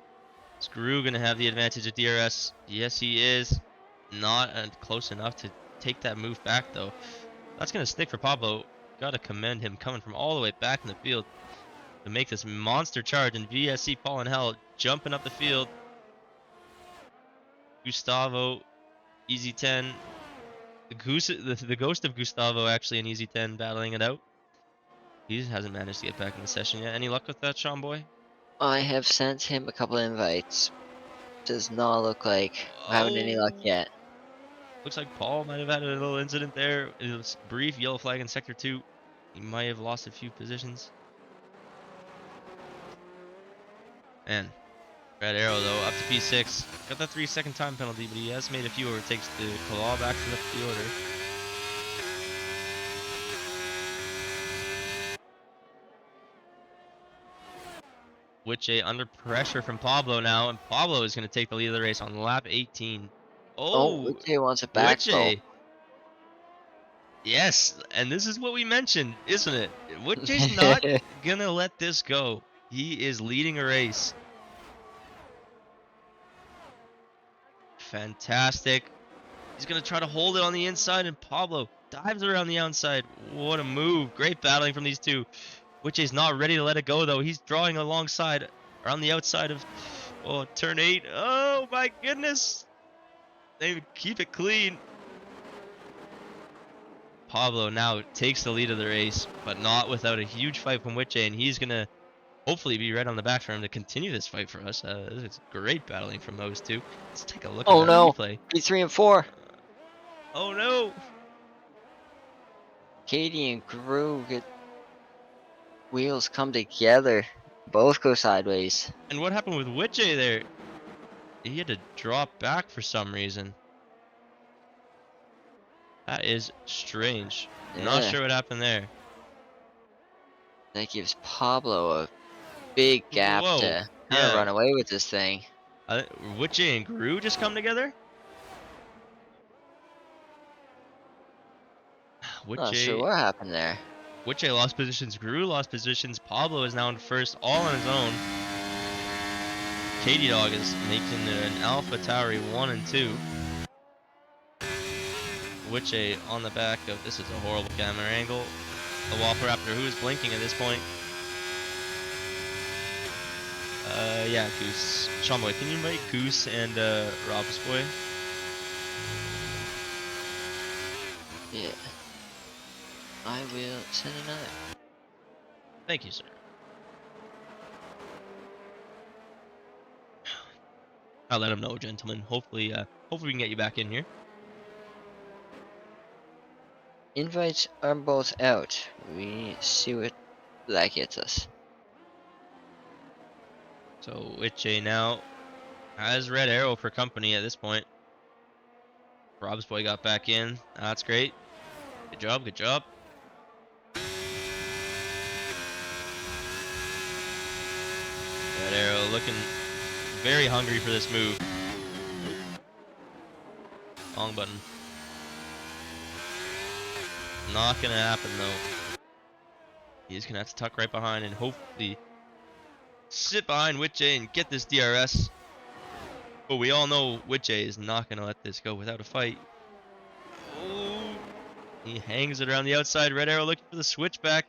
Screw gonna have the advantage of DRS. Yes, he is. Not close enough to take that move back though. That's gonna stick for Pablo. Gotta commend him coming from all the way back in the field to make this monster charge. And VSC Paul and Hell jumping up the field. Gustavo, easy 10. The ghost of Gustavo actually in easy 10 battling it out. He hasn't managed to get back in the session yet. Any luck with that, Sean Boy? I have sent him a couple of invites. Does not look like we're having any luck yet. Looks like Paul might have had a little incident there. It was brief, yellow flag in sector 2. He might have lost a few positions. Man, Red Arrow though, up to P6. Got that 3-second time penalty, but he has made a few overtakes to claw back to the order. Witche under pressure from Pablo now, and Pablo is going to take the lead of the race on lap 18. Oh, Witche wants it back though. Witche. Yes, and this is what we mentioned, isn't it? Witche's not going to let this go. He is leading a race. Fantastic. He's going to try to hold it on the inside, and Pablo dives around the outside. What a move. Great battling from these two. Witche's not ready to let it go, though. He's drawing alongside, or on the outside of Oh, turn 8. Oh my goodness. They keep it clean. Pablo now takes the lead of the race, but not without a huge fight from Witche, and he's gonna hopefully be right on the back for him to continue this fight for us. It's great battling from those two. Let's take a look at Oh that no, replay. P3 and 4. Oh no! Katie and Gru get wheels come together. Both go sideways. And what happened with Witche there? He had to drop back for some reason. That is strange. Not Yeah, sure what happened there. that gives Pablo a big gap Whoa! to kind of Yeah. run away with this thing. Witche and Gru just come together? Not sure Witche what happened there. Witche lost positions, Gru lost positions, Pablo is now in first, all on his own. Katie Dog is making an Alpha Tauri 1 and 2. Witche on the back of, this is a horrible camera angle. The Waffle Raptor, who is blinking at this point. Yeah, Goose. Sean Boy, can you invite Goose and Rob's Boy? Yeah. I will send another. Thank you, sir. I'll let him know, gentlemen. Hopefully we can get you back in here. Invites are both out. We see what that gets us. So Witche now has Red Arrow for company at this point. Rob's Boy got back in. That's great. Good job, good job. Red Arrow looking very hungry for this move. Wrong button. Not gonna happen though. He's gonna have to tuck right behind and hopefully sit behind Witche and get this DRS. But we all know Witche is not gonna let this go without a fight. Oh, he hangs it around the outside. Red Arrow looking for the switchback.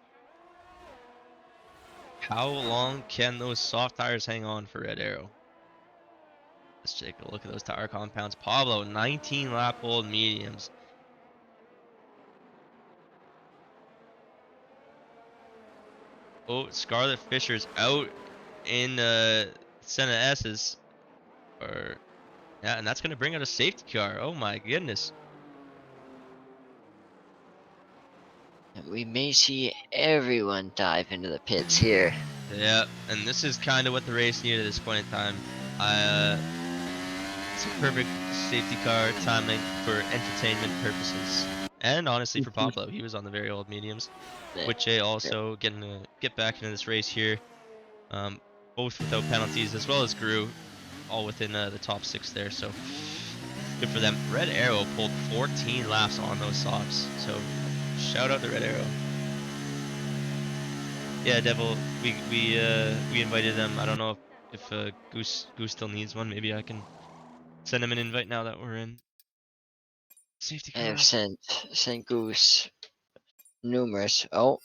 How long can those soft tires hang on for Red Arrow? Let's take a look at those tire compounds. Pablo, 19 lap old mediums. Oh, Scarlet Fisher's out in Senna S's. Or, yeah, and that's going to bring out a safety car. Oh my goodness. We may see everyone dive into the pits here. Yeah, and this is kind of what the race needed at this point in time. It's a perfect safety car timing for entertainment purposes. And honestly for Pablo, he was on the very old mediums. Yeah. Witche also getting to get back into this race here. Both without penalties, as well as Gru, all within the top 6 there, so good for them. Red Arrow pulled 14 laps on those softs, so shout out to Red Arrow. Yeah, Devil, we invited them. I don't know if Goose still needs one. Maybe I can send him an invite now that we're in safety I have car. sent Goose numerous. Oh,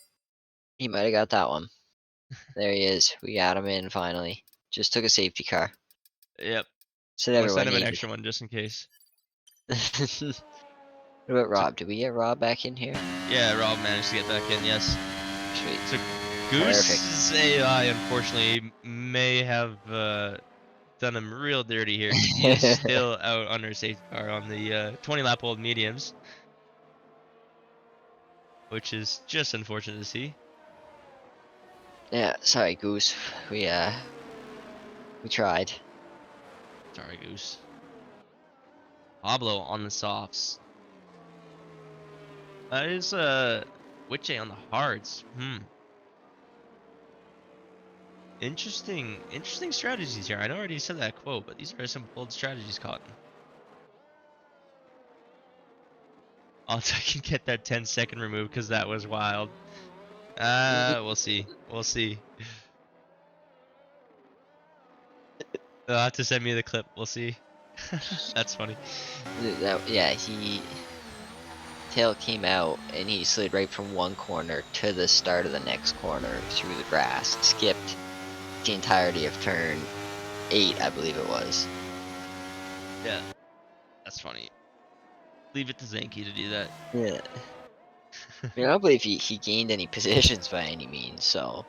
he might have got that one. There he is. We got him in finally. Just took a safety car. Yep. Said We'll everyone send him an needed. extra one just in case. What about Rob? Did we get Rob back in here? Yeah, Rob managed to get back in. Yes. Sweet. So Goose's AI unfortunately may have done him real dirty here. He is still out under safety car on the 20 lap old mediums, which is just unfortunate to see. Yeah, sorry, Goose. We tried. Sorry, Goose. Pablo on the softs. That is Witche on the hards. Interesting strategies here. I know I already said that quote, but these are some bold strategies, Cotton. Also, I can get that 10-second remove because that was wild. We'll see. We'll see. They'll have to send me the clip. We'll see. That's funny. Yeah, tail came out and he slid right from one corner to the start of the next corner through the grass. Skipped the entirety of turn 8, I believe it was. Yeah, that's funny. Leave it to Zanky to do that. Yeah. I mean, I don't believe he gained any positions by any means, so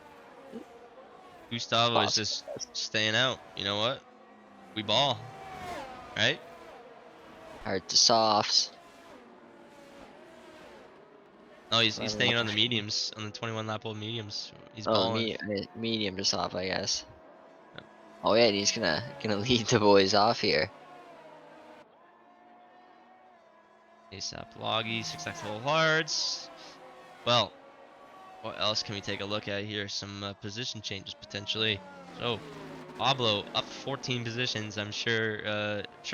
Gustavo is possible. just staying out. You know what? We ball, right? Hard to softs. Oh, he's Running staying up on a the few. mediums, on the 21 lap old mediums. He's Oh, balling. medium to soft, I guess. Yep. Oh yeah, he's gonna lead the boys off here. ASAP Loggy, successful hards. Well, what else can we take a look at here? Some position changes potentially. So Pablo up 14 positions. I'm sure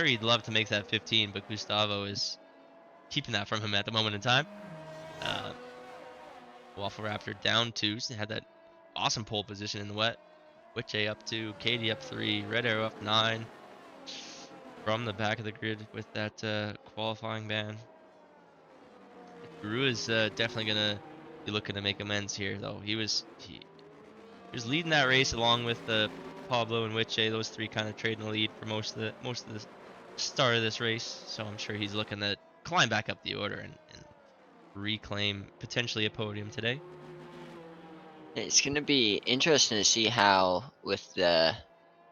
he'd love to make that 15, but Gustavo is keeping that from him at the moment in time. Uh, Waffle Raptor down 2. So they had that awesome pole position in the wet. Witche up 2, Katie up 3, Red Arrow up 9. From the back of the grid with that qualifying ban. Guru is definitely gonna be looking to make amends here, though. He was leading that race along with Pablo and Witche. Those three kind of trading the lead for most of the start of this race. So I'm sure he's looking to climb back up the order and reclaim potentially a podium today. It's gonna be interesting to see how with the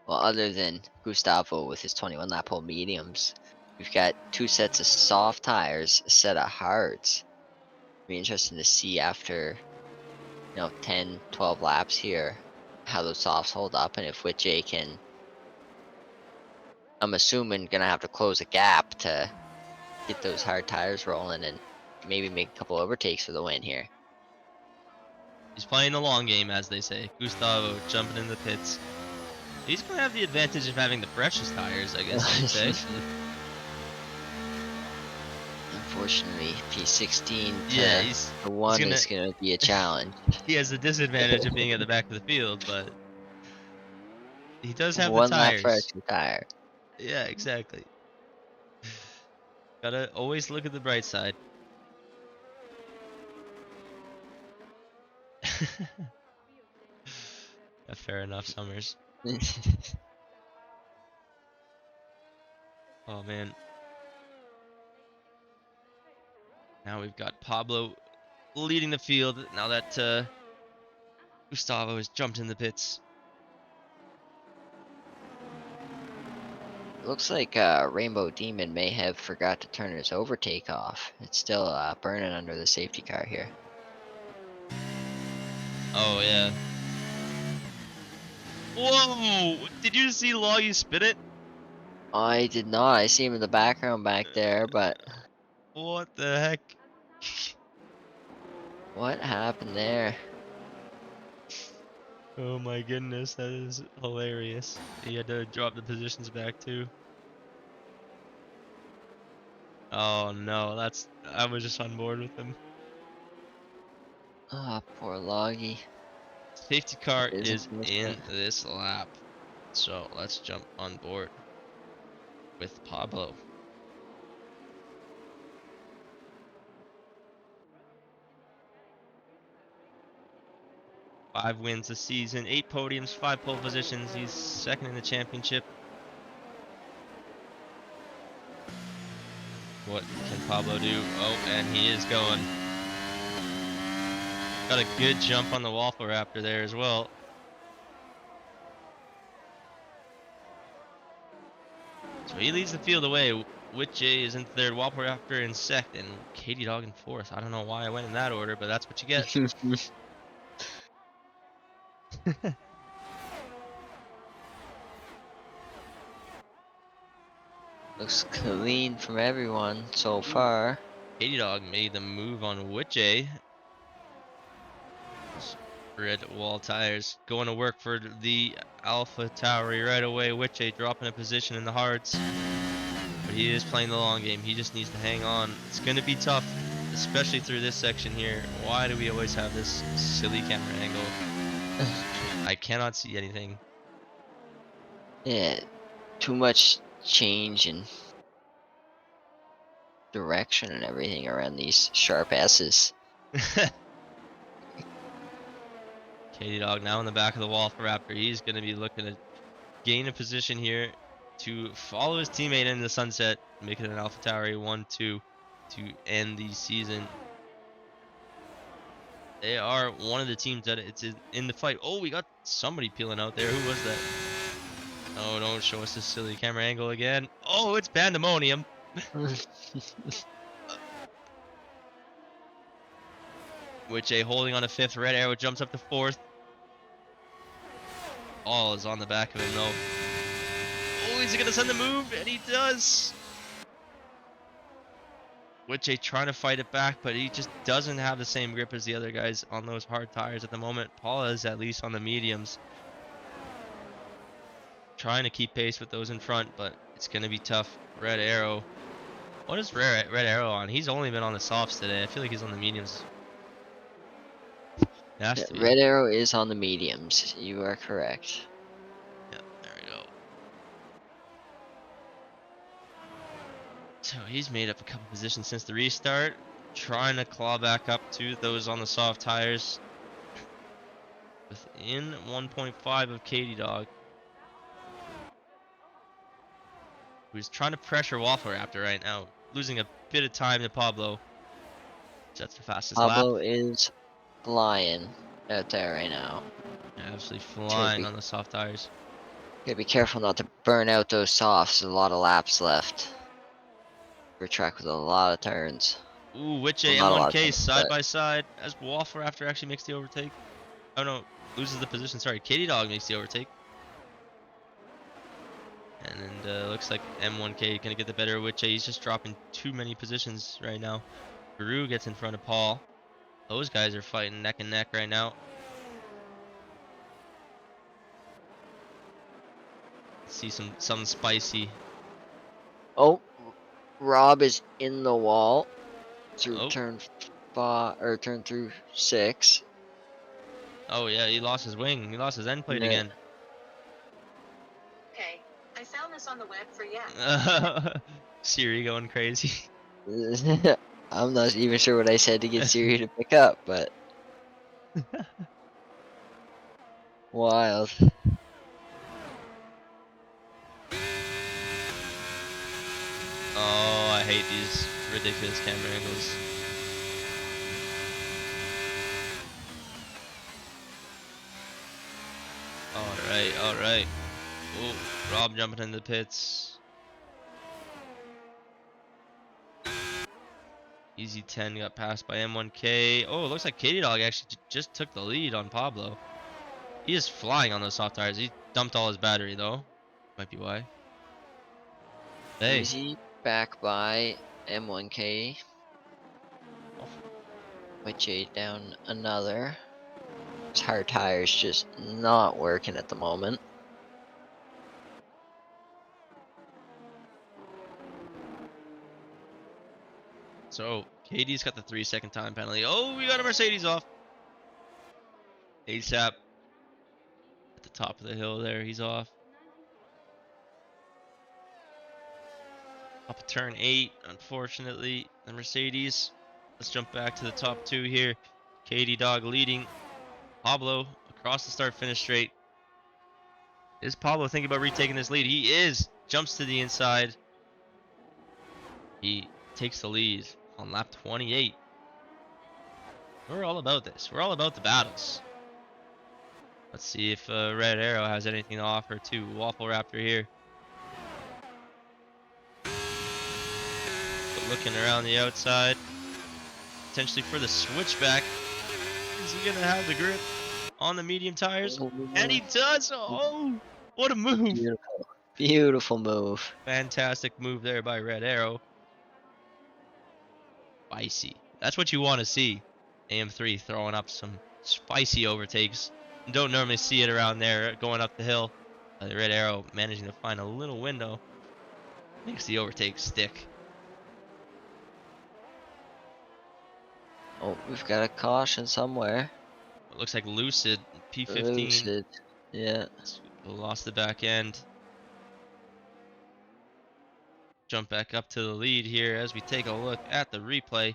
well, other than Gustavo with his 21 lap hole mediums, we've got 2 sets of soft tires, a set of hards. Be interesting to see after 10, 12 laps here how those softs hold up and if Witch can. I'm assuming gonna have to close a gap to get those hard tires rolling and maybe make a couple overtakes for the win here. He's playing the long game, as they say. Gustavo jumping in the pits. He's going to have the advantage of having the freshest tires, I guess you could say. Unfortunately, P16 Yeah, to he's the 1 gonna. is gonna be a challenge. He has the disadvantage of being at the back of the field, but he does have the 1 lap for tires. extra tire. Yeah, exactly. Gotta always look at the bright side. Yeah, fair enough, Summers. Oh man. Now we've got Pablo leading the field. Now that Gustavo has jumped in the pits. Looks like Rainbow Demon may have forgot to turn his overtake off. It's still burning under the safety car here. Oh yeah. Whoa! Did you see Loggy spin it? I did not. I see him in the background back there, but What the heck? what happened there? Oh my goodness, that is hilarious. He had to drop the positions back too. Oh no, I was just on board with him. Ah, poor Loggy. Safety car It isn't is finished yet. in this lap. So let's jump on board with Pablo. Five wins this season, 8 podiums, 5 pole positions. He's second in the championship. What can Pablo do? Oh, and he is going. Got a good jump on the Waffle Raptor there as well. So he leads the field away. Witche is in third, Waffle Raptor in second, and Katie Dog in fourth. I don't know why I went in that order, but that's what you get. Looks clean from everyone so far. Katie Dog made the move on Witche. Red wall tires going to work for the Alpha Tauri right away. Witche dropping a position in the hards. But he is playing the long game. He just needs to hang on. It's going to be tough, especially through this section here. Why do we always have this silly camera angle? I cannot see anything. Yeah, too much change in direction and everything around these sharp S's. Katie Dog now in the back of the wall for Raptor. He's going to be looking to gain a position here to follow his teammate into the sunset, make it an AlphaTauri 1-2 to end the season. They are one of the teams that it's in the fight. Oh, we got somebody peeling out there. Who was that? Oh, don't show us this silly camera angle again. Oh, it's pandemonium. Which a holding on a fifth. Red Arrow jumps up to fourth. All is on the back of him though. Oh, is he gonna send the move? And he does. Witche trying to fight it back, but he just doesn't have the same grip as the other guys on those hard tires at the moment. Paula is at least on the mediums. Trying to keep pace with those in front, but it's gonna be tough. Red Arrow. What is Red Arrow on? He's only been on the softs today. I feel like he's on the mediums. It has to be. Red Arrow is on the mediums. You are correct. Yeah, there we go. So he's made up a couple positions since the restart. Trying to claw back up to those on the soft tires. Within 1.5 of Katie Dog. Who's trying to pressure Waffle Raptor right now. Losing a bit of time to Pablo. That's the fastest lap. Pablo is flying out there right now. Absolutely flying on the soft tires. Gotta be careful not to burn out those softs. There's a lot of laps left. For a track with a lot of turns. Ooh, Witche Well, not a lot of M1K turns, side but- by side as Waffle Raptor actually makes the overtake. Oh no, loses the position. Sorry, Katie Dog makes the overtake. And then looks like M1K gonna get the better of Witche. He's just dropping too many positions right now. Guru gets in front of Paul. Those guys are fighting neck and neck right now. Let's see something spicy. Oh, Rob is in the wall through Oh. turn 5 or turn through 6. Oh yeah, he lost his wing. He lost his end plate Yeah. again. Okay, I found this on the web for Yak. Siri going crazy. I'm not even sure what I said to get Siri to pick up, but wild. Oh, I hate these ridiculous camera angles. Alright. Oh, Rob jumping in the pits. Easy 10 got passed by M1K. Oh, it looks like Katie Dog actually just took the lead on Pablo. He is flying on those soft tires. He dumped all his battery though. Might be why. Hey. Easy back by M1K. Which is down another. His hard tires just not working at the moment. So, Katie's got the 3-second time penalty. Oh, we got a Mercedes off. ASAP. At the top of the hill there, he's off. Up at turn 8, unfortunately, the Mercedes. Let's jump back to the top 2 here. Katie Dog leading. Pablo across the start-finish straight. Is Pablo thinking about retaking this lead? He is. Jumps to the inside. He takes the lead on lap 28. We're all about this. We're all about the battles. Let's see if Red Arrow has anything to offer to Waffle Raptor here. But looking around the outside, potentially for the switchback. Is he gonna have the grip on the medium tires? And he does! Oh, what a move! Beautiful. Beautiful move. Fantastic move there by Red Arrow. Spicy. That's what you want to see. AM3 throwing up some spicy overtakes. You don't normally see it around there going up the hill. The Red Arrow managing to find a little window. Makes the overtake stick. Oh, we've got a caution somewhere. It looks like Lucid P15 Lucid. Yeah. lost the back end. Jump back up to the lead here as we take a look at the replay.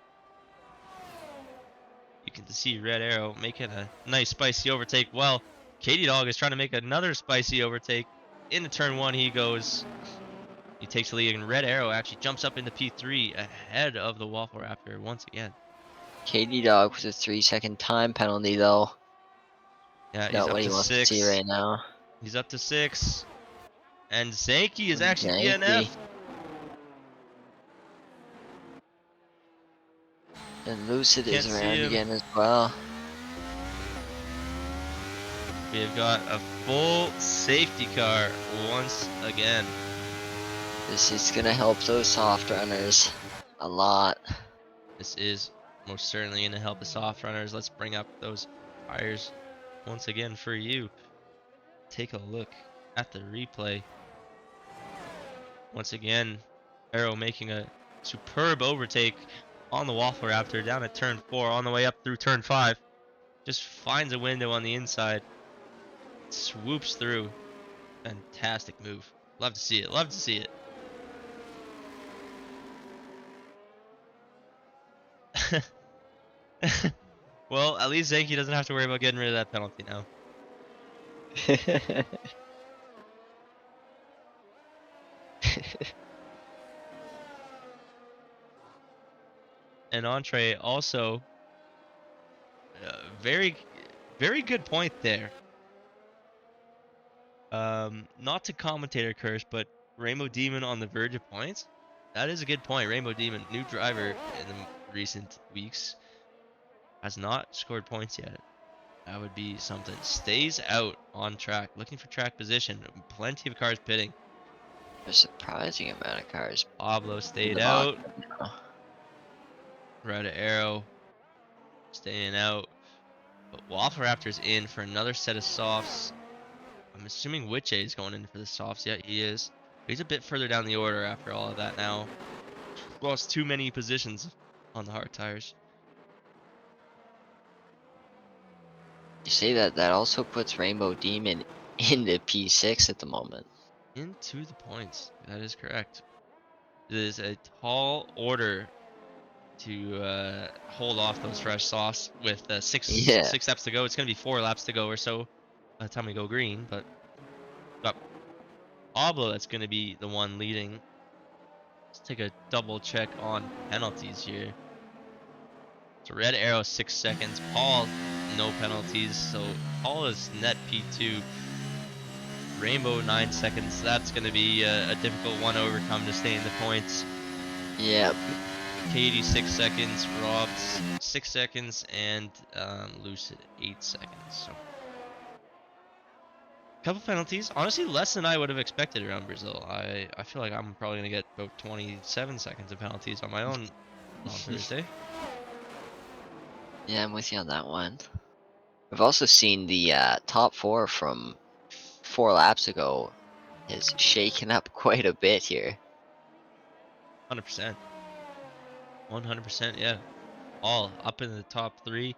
You can see Red Arrow making a nice spicy overtake. Well, Katie Dog is trying to make another spicy overtake. into turn 1 he goes. He takes the lead, and Red Arrow actually jumps up into P3 ahead of the Waffle Raptor once again. Katie Dog with a 3-second time penalty though. Yeah, he's Not up what he to wants to see 6. right now. He's up to 6. And Zanky is actually Zanky. DNF. And Lucid is Can't see around him. again as well. We have got a full safety car once again. This is gonna help those soft runners a lot. This is most certainly going to help the soft runners. Let's bring up those tires once again for you. Take a look at the replay. Once again, Arrow making a superb overtake on the Waffle Raptor down at turn 4 on the way up through turn 5. Just finds a window on the inside. Swoops through. Fantastic move. Love to see it. Love to see it. Well, at least Zanky doesn't have to worry about getting rid of that penalty now. And Entree also very good point there. Not to commentator curse, but Rainbow Demon on the verge of points. That is a good point. Rainbow Demon, new driver in the recent weeks, has not scored points yet. That would be something. Stays out on track, looking for track position. Plenty of cars pitting. A surprising amount of cars. Pablo stayed the out. box. Red Arrow staying out. But Waffle Raptor's in for another set of softs. I'm assuming Witch is going in for the softs. Yeah, he is. But he's a bit further down the order after all of that now. Lost too many positions on the hard tires. You say that also puts Rainbow Demon into P6 at the moment. Into the points. That is correct. It is a tall order to hold off those fresh softs with six laps to go. It's going to be 4 laps to go or so by the time we go green. But got Pablo that's going to be the one leading. Let's take a double check on penalties here. So Red Arrow 6 seconds. Paul, no penalties. So Paul is net P2. Rainbow 9 seconds. That's going to be a difficult one to overcome to stay in the points. Yep. Katie 6 seconds. Rob 6 seconds. And Lucid 8 seconds. So couple penalties. Honestly, less than I would have expected around Brazil. I feel like I'm probably going to get about 27 seconds of penalties on my own on Thursday. Yeah, I'm with you on that one. We've also seen the top 4 from 4 laps ago is shaken up quite a bit here. 100%. 100%, yeah. All up in the top 3.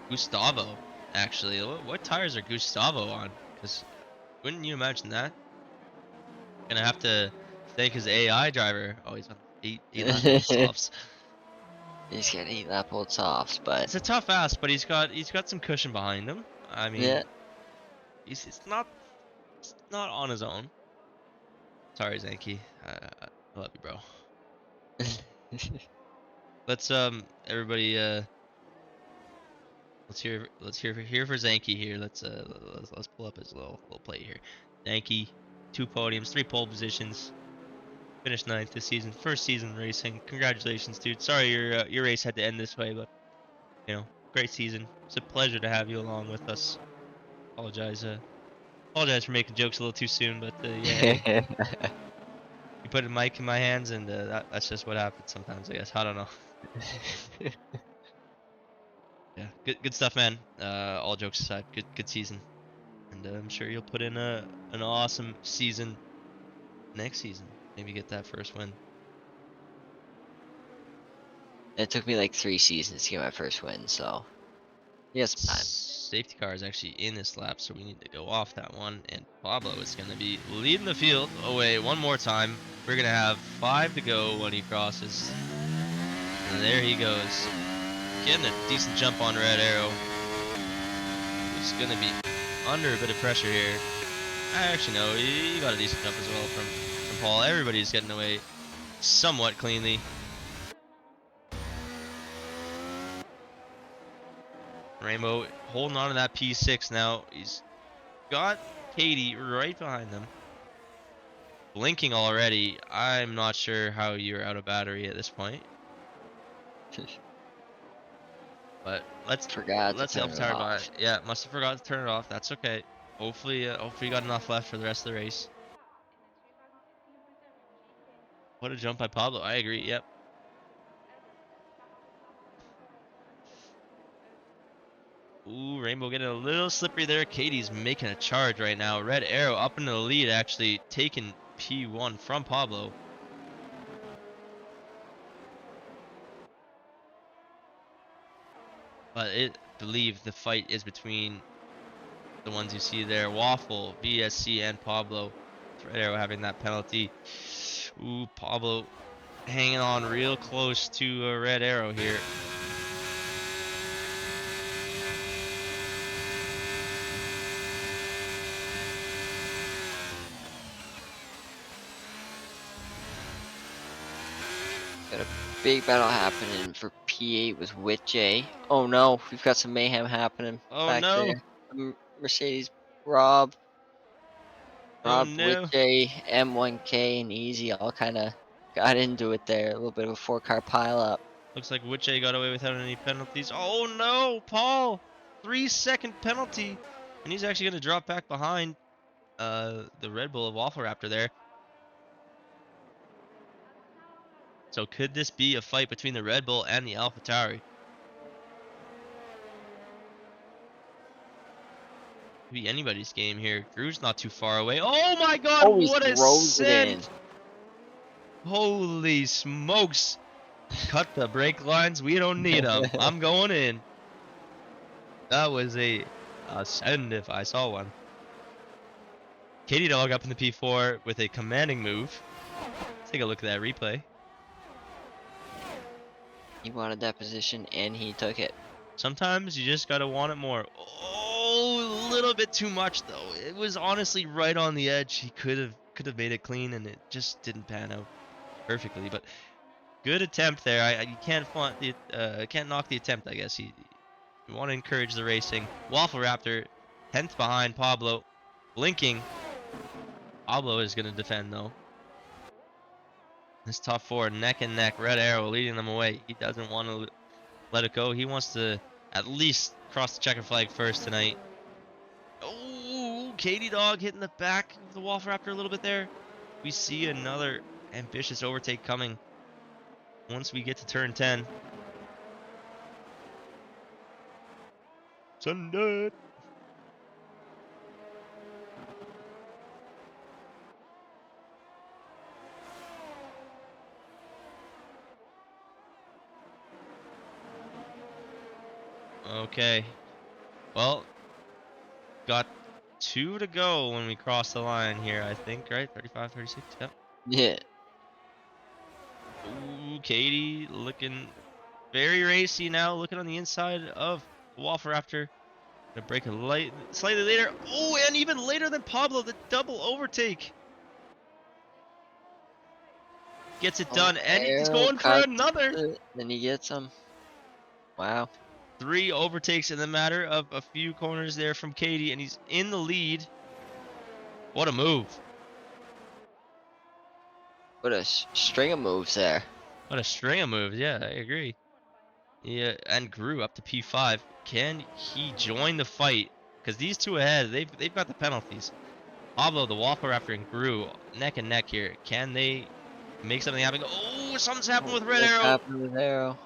Gustavo, actually. What tires are Gustavo on? Because wouldn't you imagine that? Gonna have to thank his AI driver. Oh, he's on 8 lap softs. He's got 8 lap old softs, but It's a tough ask, but he's got some cushion behind him. I mean, yeah. it's not on his own. Sorry, Zanky. I love you, bro. Let's everybody let's hear for Zanky here. Let's pull up his little plate here. Zanky, 2 podiums, 3 pole positions. Finished 9th this season, first season racing. Congratulations, dude. Sorry your race had to end this way, but you know, great season. It's a pleasure to have you along with us. Apologize for making jokes a little too soon, but yeah, you put a mic in my hands, and that's just what happens sometimes, I guess. I don't know. Yeah, good stuff, man. All jokes aside, good season, and I'm sure you'll put in an awesome season next season. Maybe get that first win. It took me like 3 seasons to get my first win, so yes, time. Safety car is actually in this lap, so we need to go off that one. And Pablo is going to be leading the field away one more time. We're going to have 5 to go when he crosses. And there he goes. Getting a decent jump on Red Arrow. Who's going to be under a bit of pressure here. Actually, no, he got a decent jump as well from Paul. Everybody's getting away somewhat cleanly. Rainbow holding on to that P6 now. He's got Katie right behind them. Blinking already. I'm not sure how you're out of battery at this point. But let's Forgot to help turn it Tower by. off. Yeah, must have forgot to turn it off. That's okay. Hopefully you got enough left for the rest of the race. What a jump by Pablo. I agree. Yep. Ooh, Rainbow getting a little slippery there. Katie's making a charge right now. Red Arrow up into the lead, actually taking P1 from Pablo. But I believe the fight is between the ones you see there. Waffle, VSC, and Pablo. Red Arrow having that penalty. Ooh, Pablo hanging on real close to a Red Arrow here. Got a big battle happening for P8 with Witch. Oh no, we've got some mayhem happening Oh back no. there. Mercedes, Rob, Oh Witch, no. M1K, and Easy all kind of got into it there. A little bit of a 4-car pileup. Looks like Witche got away without any penalties. Oh no, Paul! 3-second penalty. And he's actually going to drop back behind the Red Bull of Waffle Raptor there. So could this be a fight between the Red Bull and the AlphaTauri? Could be anybody's game here. Drew's not too far away. Oh my god, Oh, he what a throws it in. send! Holy smokes! Cut the brake lines, we don't need them. I'm going in. That was a send if I saw one. Katie Dog up in the P4 with a commanding move. Let's take a look at that replay. He wanted that position and he took it. Sometimes you just gotta want it more. Oh, a little bit too much though. It was honestly right on the edge. He could have made it clean, and it just didn't pan out perfectly. But good attempt there. You can't can't knock the attempt. I guess you want to encourage the racing. Waffle Raptor, 10th behind Pablo, blinking. Pablo is gonna defend though. This top four neck and neck. Red Arrow leading them away. He doesn't want to let it go. He wants to at least cross the checker flag first tonight. Oh, Katie Dog hitting the back of the Waffle Raptor a little bit there. We see another ambitious overtake coming once we get to turn 10. Sunday. Okay. Well, got 2 to go when we cross the line here, I think, right? 35, 36, yep. Yeah. Ooh, Katie looking very racy now, looking on the inside of the Waffle Raptor. Gonna break a slightly later. Oh, and even later than Pablo, the double overtake. Gets it done, and he's Arrow going for cuts another. it, then he gets him. Wow. 3 overtakes in the matter of a few corners there from Katie, and he's in the lead. What a move. What a string of moves there. What a string of moves. Yeah, I agree. Yeah, and grew up to P5. Can he join the fight? Because these two ahead, they've got the penalties. Pablo, the Waffle Raptor, and Gru neck and neck here. Can they make something happen? Oh, something's happened with Red What's Arrow. happened with Arrow?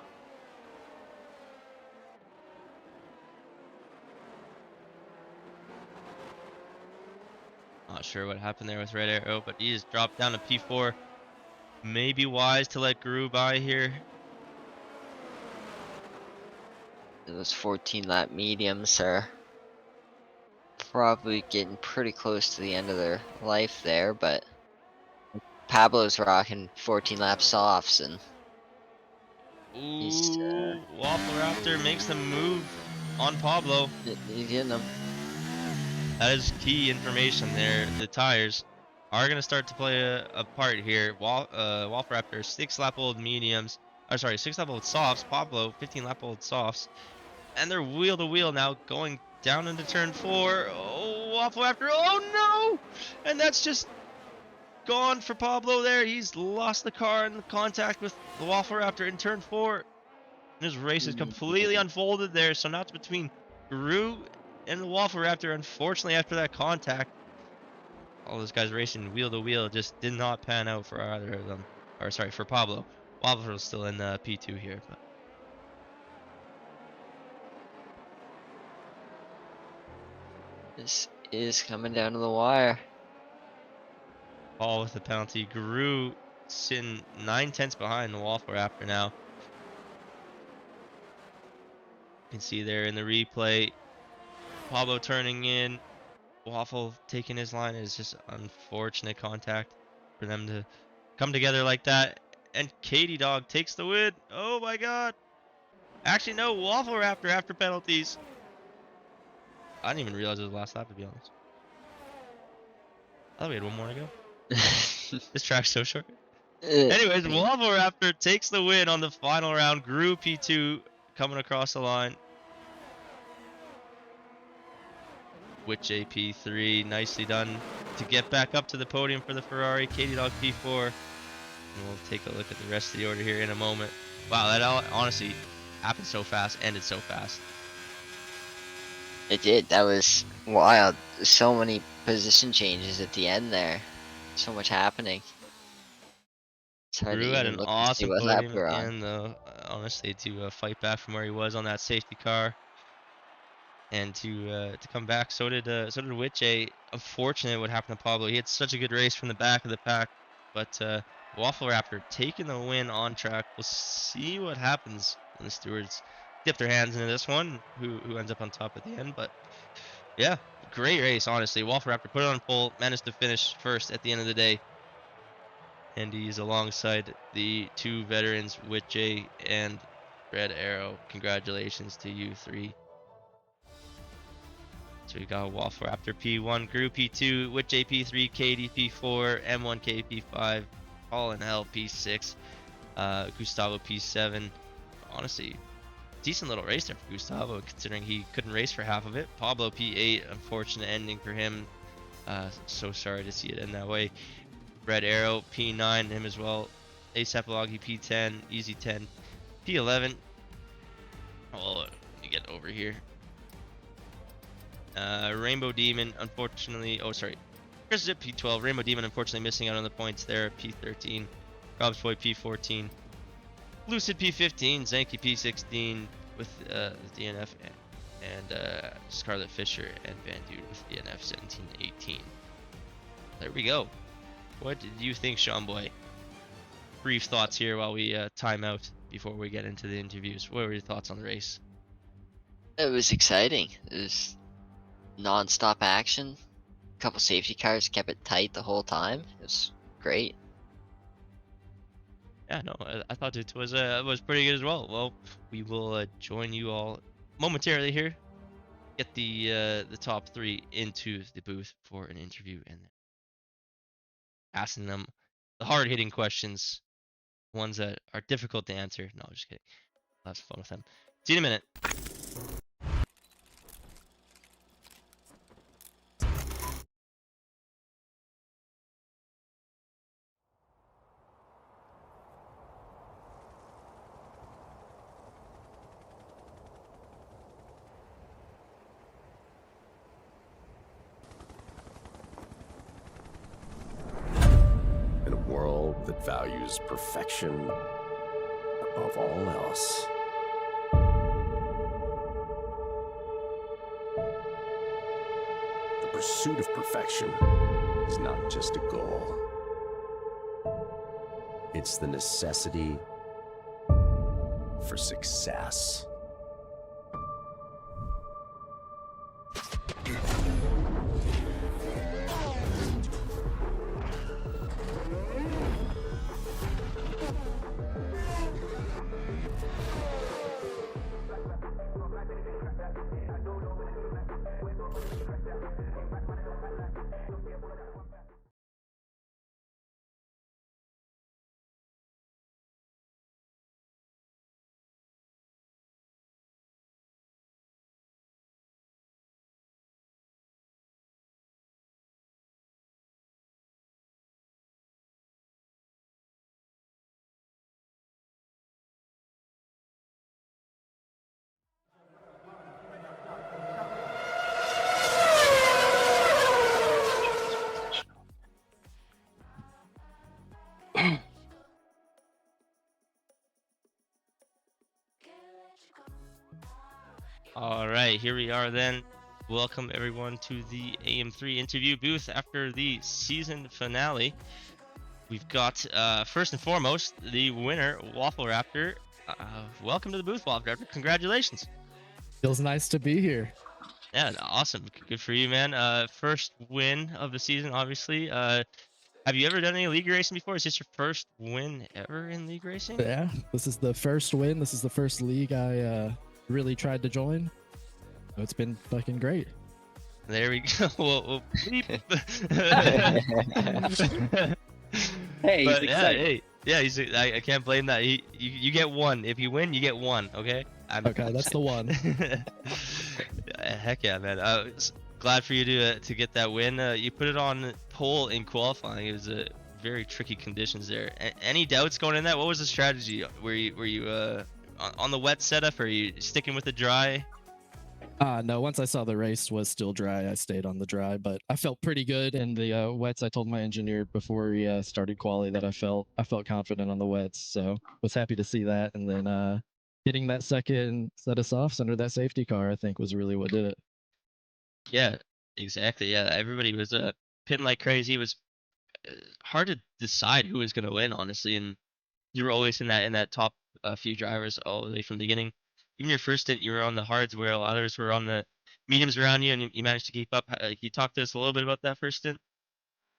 Not sure what happened there with Red Arrow, but he just dropped down to P4. Maybe wise to let Gru by here. Those 14-lap mediums are probably getting pretty close to the end of their life there, but Pablo's rocking 14-lap softs, and he's Waffle Raptor makes the move on Pablo. he's getting them. That is key information there. The tires are going to start to play a part here. Waffle Raptor, 6-lap-old mediums. Or sorry, 6-lap-old softs. Pablo, 15-lap-old softs. And they're wheel to wheel now, going down into turn 4. Oh, Waffle Raptor. Oh, no! And that's just gone for Pablo there. He's lost the car in contact with the Waffle Raptor in turn 4. His race is completely unfolded there. So now it's between Guru and the Waffle Raptor. Unfortunately, after that contact, all those guys racing wheel to wheel just did not pan out for either of them. Or sorry, for Pablo. Waffle's still in P2 here, but This is coming down to the wire. Paul with the penalty. Guru sitting 9/10 behind the Waffle Raptor now. You can see there in the replay, Pablo turning in, Waffle taking his line. Is just unfortunate contact for them to come together like that. And Katie Dog takes the win. Oh my god. Actually, no, Waffle Raptor after penalties. I didn't even realize it was the last lap, to be honest. I thought we had one more to go. This track's so short. Anyways, Waffle Raptor takes the win on the final round. Group P2 coming across the line. With JP3, nicely done to get back up to the podium for the Ferrari. Katie Dog P4. And we'll take a look at the rest of the order here in a moment. Wow, that all honestly happened so fast, ended so fast. It did. That was wild. So many position changes at the end there. So much happening. It's hard Drew to had even an look to see awesome what lap podium we're at the on. end, though. Honestly, to fight back from where he was on that safety car, and to come back. So did Witche. Unfortunate what happened to Pablo. He had such a good race from the back of the pack, but Waffle Raptor taking the win on track. We'll see what happens when the stewards dip their hands into this one. Who ends up on top at the end? But yeah, great race, honestly. Waffle Raptor put it on pole, managed to finish first at the end of the day. And he's alongside the two veterans, Witche and Red Arrow. Congratulations to you three. So we got Waffle Raptor P1, Group P2, Witche P3, KD P4, M1K P5, All in Hell P6, Gustavo P7. Honestly, decent little race there for Gustavo, considering he couldn't race for half of it. Pablo P8, unfortunate ending for him. So sorry to see it end that way. Red Arrow P9, him as well. ASAP Loggy P10, Easy 10, P11. Oh, let me get over here. Rainbow Demon, unfortunately. Oh, sorry. Chris Zip P12. Rainbow Demon, unfortunately, missing out on the points there. P13. Rob's Boy P14. Lucid P15. Zanky P16 with the DNF. And Scarlet Fisher and Van Dude with DNF 17-18. There we go. What did you think, Sean Boy? Brief thoughts here while we time out before we get into the interviews. What were your thoughts on the race? It was exciting. It was non-stop action. A couple safety cars kept it tight the whole time. It was great. Yeah, no, I thought it was pretty good as well. Well, we will join you all momentarily here. Get the top three into the booth for an interview and asking them the hard-hitting questions, ones that are difficult to answer. No, just kidding. I'll have some fun with them. See you in a minute. In a world that values perfection above all else. The pursuit of perfection is not just a goal. It's the necessity for success. All right, here we are then. Welcome everyone to the AM3 interview booth after the season finale. We've got, first and foremost, the winner, Waffle Raptor. Welcome to the booth, Waffle Raptor. Congratulations. Feels nice to be here. Yeah, awesome. Good for you, man. First win of the season, obviously. Have you ever done any league racing before? Is this your first win ever in league racing? Yeah, this is the first win. This is the first league I really tried to join. So it's been fucking great. There we go. Well, bleep. Hey, he's But yeah, excited. hey, yeah. I can't blame that. You get one. If you win, you get one. Okay. Okay, that's the one. Heck yeah, man. Glad for you to get that win. You put it on pole in qualifying. It was very tricky conditions there. Any doubts going in that? What was the strategy? Were you on the wet setup, or are you sticking with the dry? No, once I saw the race was still dry, I stayed on the dry, but I felt pretty good in the wets. I told my engineer before we started quali that I felt confident on the wets, so was happy to see that. And then getting that second set of softs under that safety car, I think, was really what did it. Yeah, exactly. Yeah, everybody was pitting like crazy. It was hard to decide who was gonna win, honestly, and you were always in that top few drivers all the way from the beginning. Even your first stint, you were on the hards where others were on the mediums around you, and you managed to keep up. Can you talk to us a little bit about that first stint?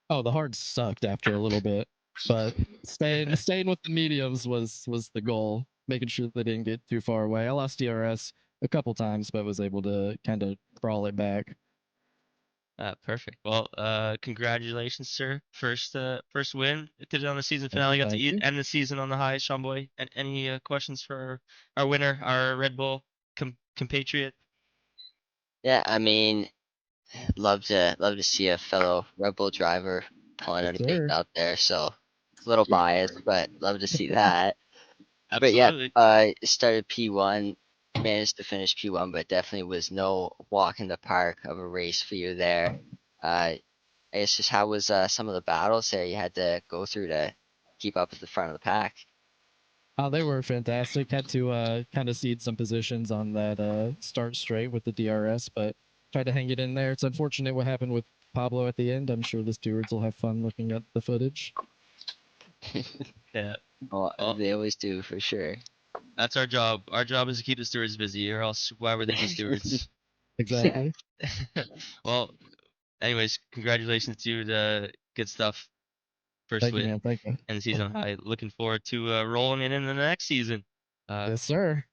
Oh, the hards sucked after a little bit, but staying with the mediums was the goal. Making sure they didn't get too far away. I lost DRS a couple times, but was able to kind of crawl it back. Perfect. Well, congratulations, sir. First win. Did it on the season finale. Got to Thank you. end the season on the high, Sean Boy. And any questions for our winner, our Red Bull compatriot? Yeah, I mean, love to see a fellow Red Bull driver pulling out Yes, a big sir. out there. So a little biased, but love to see that. But yeah, Absolutely. started P1, managed to finish P1, but definitely was no walk in the park of a race for you there. I guess just how was some of the battles there you had to go through to keep up at the front of the pack? They were fantastic. Had to kind of cede some positions on that start straight with the DRS, but tried to hang it in there. It's unfortunate what happened with Pablo at the end. I'm sure the stewards will have fun looking at the footage. Yeah. Well, Well, they always do for sure. that's our job. Our job is to keep the stewards busy, or else why would they be stewards? Exactly. Well, anyways, congratulations to you. The good stuff. First Thank you, win man. Thank you. and the season high. Looking forward to rolling it in the next season. Yes, sir.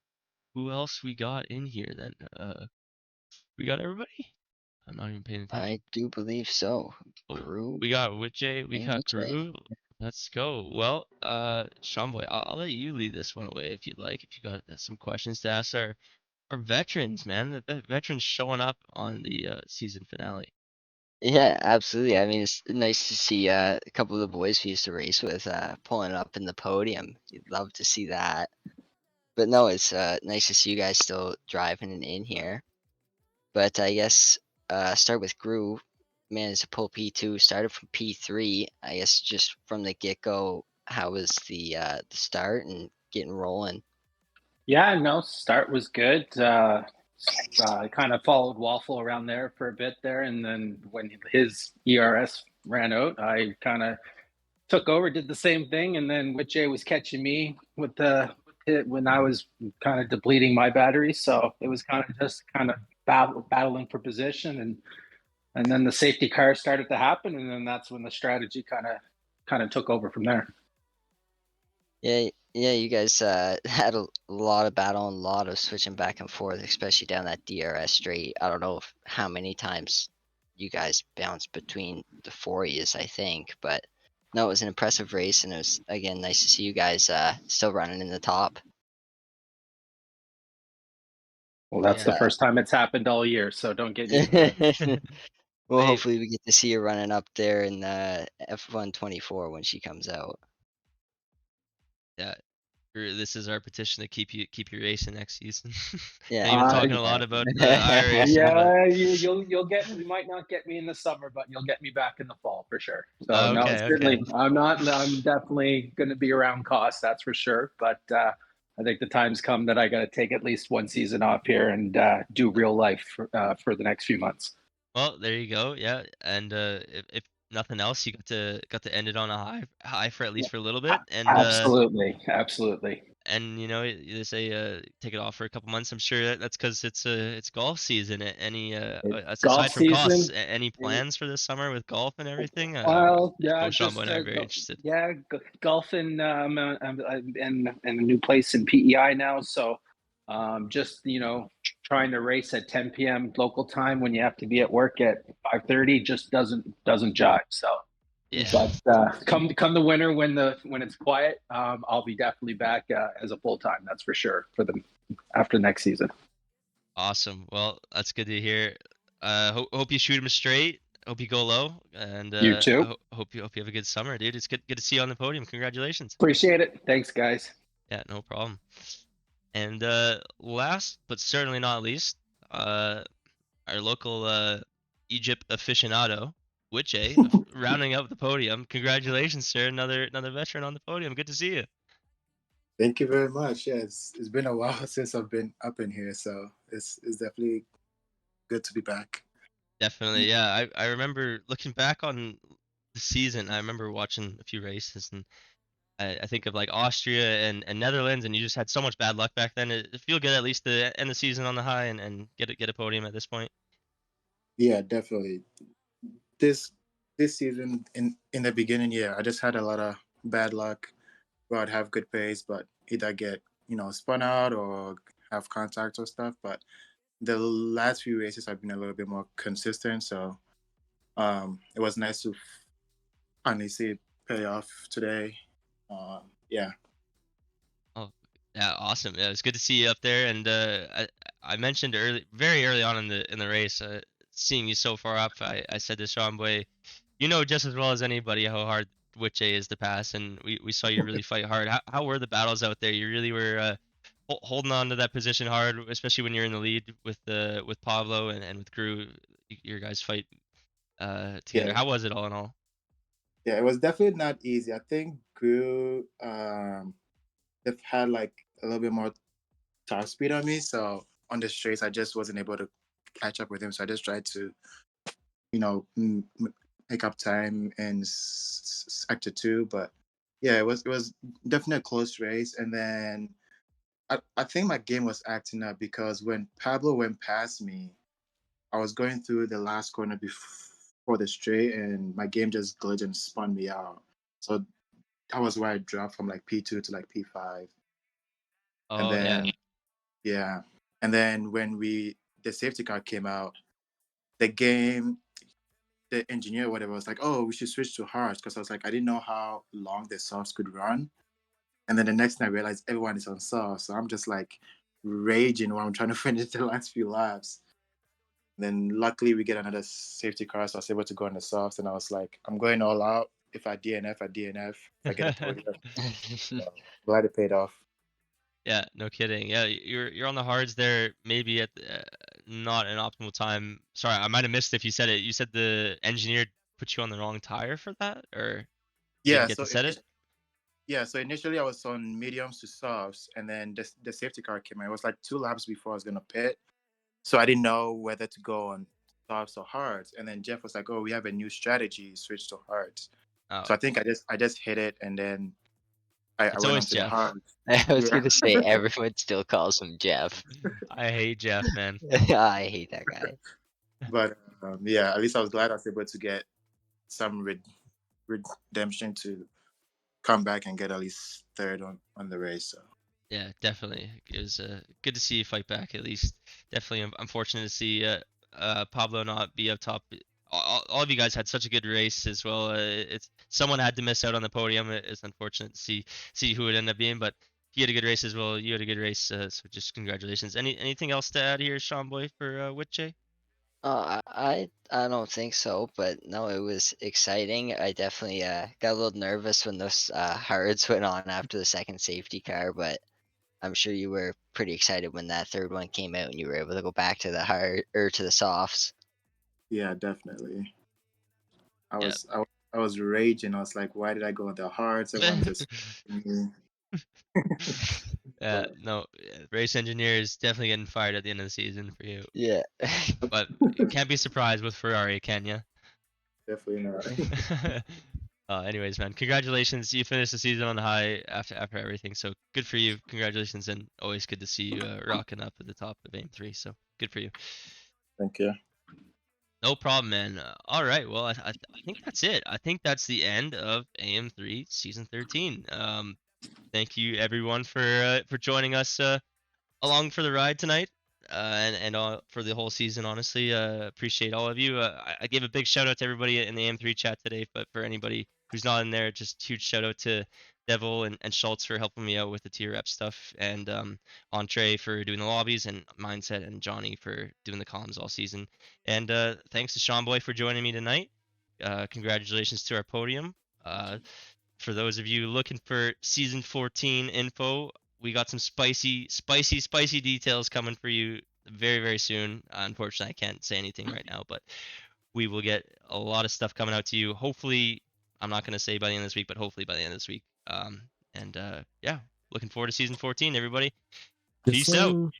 Who else we got in here then? We got everybody? I'm not even paying attention. I do believe so. Oh, Gru we got Witche, we and got Witche. Gru. Let's go. Well, Sean Boy, I'll let you lead this one away if you'd like. If you got some questions to ask our veterans, man. The veterans showing up on the season finale. Yeah, absolutely. I mean, it's nice to see a couple of the boys we used to race with pulling up in the podium. You'd love to see that. But no, it's nice to see you guys still driving and in here. But I guess start with Gru. Managed to pull P2. Started from P3. I guess just from the get go, how was the start and getting rolling? Yeah, no, start was good. I kind of followed Waffle around there for a bit there, and then when his ERS ran out, I kind of took over, did the same thing, and then Witche was catching me with the hit when I was kind of depleting my battery. So it was kind of just kind of battling for position, and then the safety car started to happen, and then that's when the strategy kind of took over from there. Yeah, Yeah, you guys had a lot of battle and a lot of switching back and forth, especially down that DRS straight. I don't know how many times you guys bounced between the four of yous, I think, but no, it was an impressive race, and it was again nice to see you guys still running in the top. Well, that's the Yeah. first time it's happened all year, so don't get used to it. Well, Hey, hopefully we get to see you running up there in F124 when she comes out. yeah. This is our petition to keep you racing next season. Yeah, Know you've been talking a lot about iRacing, but Yeah, you'll get you might not get me in the summer, but you'll get me back in the fall for sure. So no, okay, certainly okay. I'm definitely going to be around cost, that's for sure. But I think the time's come that I got to take at least one season off here and do real life for the next few months. Well, there you go. Yeah, and if nothing else, you got to end it on a high for at least for a little bit, Absolutely, absolutely. and they say take it off for a couple months. I'm sure that's because it's golf season. Any Golf aside from costs, season. any plans for this summer with golf and everything? Well, yeah, Both Sean just and I are very interested. golfing. I'm in a new place in PEI now, so just trying to race at 10 p.m. local time when you have to be at work at 5:30 just doesn't jive. So, Yeah, but come the winter when it's quiet, I'll be definitely back as a full time. That's for sure for the after next season. awesome. Well, that's good to hear. Hope you shoot him straight. Hope you go low, and You too. hope you have a good summer, dude. It's good to see you on the podium. Congratulations. Appreciate it. Thanks, guys. Yeah, no problem. And last but certainly not least, uh, our local Egypt aficionado, Witch A, rounding up the podium. Congratulations, sir! Another veteran on the podium. Good to see you. Thank you very much. Yeah, it's been a while since I've been up in here, so it's definitely good to be back. Definitely, yeah. I remember looking back on the season. I remember watching a few races, and I think of like Austria and Netherlands, and you just had so much bad luck back then. It feel good at least to end the season on the high and get a podium at this point. Yeah, definitely. This season in the beginning, yeah, I just had a lot of bad luck where I'd have good pace, but either get spun out or have contact or stuff. But the last few races have been a little bit more consistent, so it was nice to finally see it pay off today. Yeah. Oh, yeah, awesome. Yeah, it's good to see you up there. And I mentioned very early on in the race, seeing you so far up. I said to Sean Boy, you know just as well as anybody how hard Witch A is to pass, and we saw you really fight hard. How were the battles out there? You really were holding on to that position hard, especially when you're in the lead with Pablo and with Gru. Your guys fight together. Yeah. How was it all in all? Yeah, it was definitely not easy. I think Gru they've had like a little bit more top speed on me, so on the straights I just wasn't able to catch up with him. So I just tried to, make up time in sector two. But yeah, it was definitely a close race. And then I think my game was acting up because when Pablo went past me, I was going through the last corner before the straight, and my game just glitched and spun me out. So that was where I dropped from like P2 to like P5. And Oh yeah. then yeah. And then when the safety car came out, the game, the engineer or whatever was like, oh, we should switch to hards, because I was like, I didn't know how long the softs could run. And then the next thing I realized everyone is on soft. So I'm just like raging while I'm trying to finish the last few laps. Then luckily we get another safety car, so I was able to go on the softs, and I was like, I'm going all out. If I DNF, I DNF. If I get a podium, so glad it paid off. Yeah, no kidding. Yeah, you're on the hards there. Maybe at not an optimal time. Sorry, I might have missed if you said it. You said the engineer put you on the wrong tire for that, or you didn't Yeah, get so to set it. so initially I was on mediums to softs, and then the safety car came in. It was like 2 laps before I was gonna pit, so I didn't know whether to go on softs or hards. And then Jeff was like, "Oh, we have a new strategy, switch to hards." Oh, So I think I just hit it, and then I it's went always on to the Jeff. hards. I was Yeah. gonna say everyone still calls him Jeff. I hate Jeff, man. I hate that guy. But yeah, at least I was glad I was able to get some redemption to come back and get at least third on the race. So Yeah, definitely. It was good to see you fight back at least. Definitely, I'm fortunate to see Pablo not be up top. All of you guys had such a good race as well. It's someone had to miss out on the podium. It's unfortunate to see who it ended up being, but he had a good race as well. You had a good race, so just congratulations. Anything else to add here, Sean Boy, for Witche? I don't think so, but no, it was exciting. I definitely got a little nervous when those hards went on after the second safety car, but I'm sure you were pretty excited when that third one came out and you were able to go back to the hard or to the softs. yeah, definitely. I Yeah. was I, was- I was raging. I was like, why did I go with the hearts? Everyone just me. But No, race engineer is definitely getting fired at the end of the season for you, Yeah. but can't be surprised with Ferrari, can you? definitely not. Anyways, man, congratulations. You finished the season on a high after everything. So good for you. Congratulations, and always good to see you rocking up at the top of AM3. So good for you. Thank you. No problem, man. All right. Well, I think that's it. I think that's the end of AM3 season 13. Thank you everyone for joining us along for the ride tonight, and all, for the whole season. Honestly, appreciate all of you. I gave a big shout out to everybody in the AM3 chat today, but for anybody who's not in there, just huge shout out to Devil and Schultz for helping me out with the tier rep stuff, and Entree for doing the lobbies, and Mindset and Johnny for doing the comms all season. And thanks to Sean Boy for joining me tonight. Congratulations to our podium. For those of you looking for season 14 info, we got some spicy details coming for you very, very soon. Unfortunately, I can't say anything right now, but we will get a lot of stuff coming out to you. Hopefully, I'm not going to say by the end of this week, but hopefully by the end of this week. And yeah, looking forward to season 14, everybody. Peace out.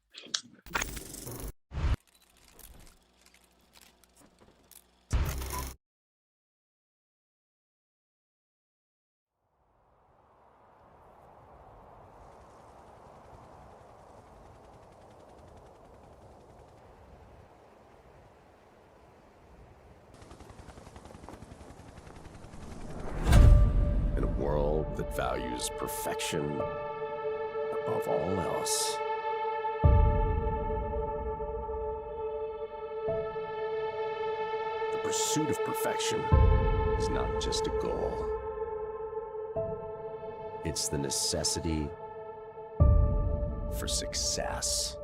In a world that values perfection above all else, the pursuit of perfection is not just a goal. It's the necessity for success.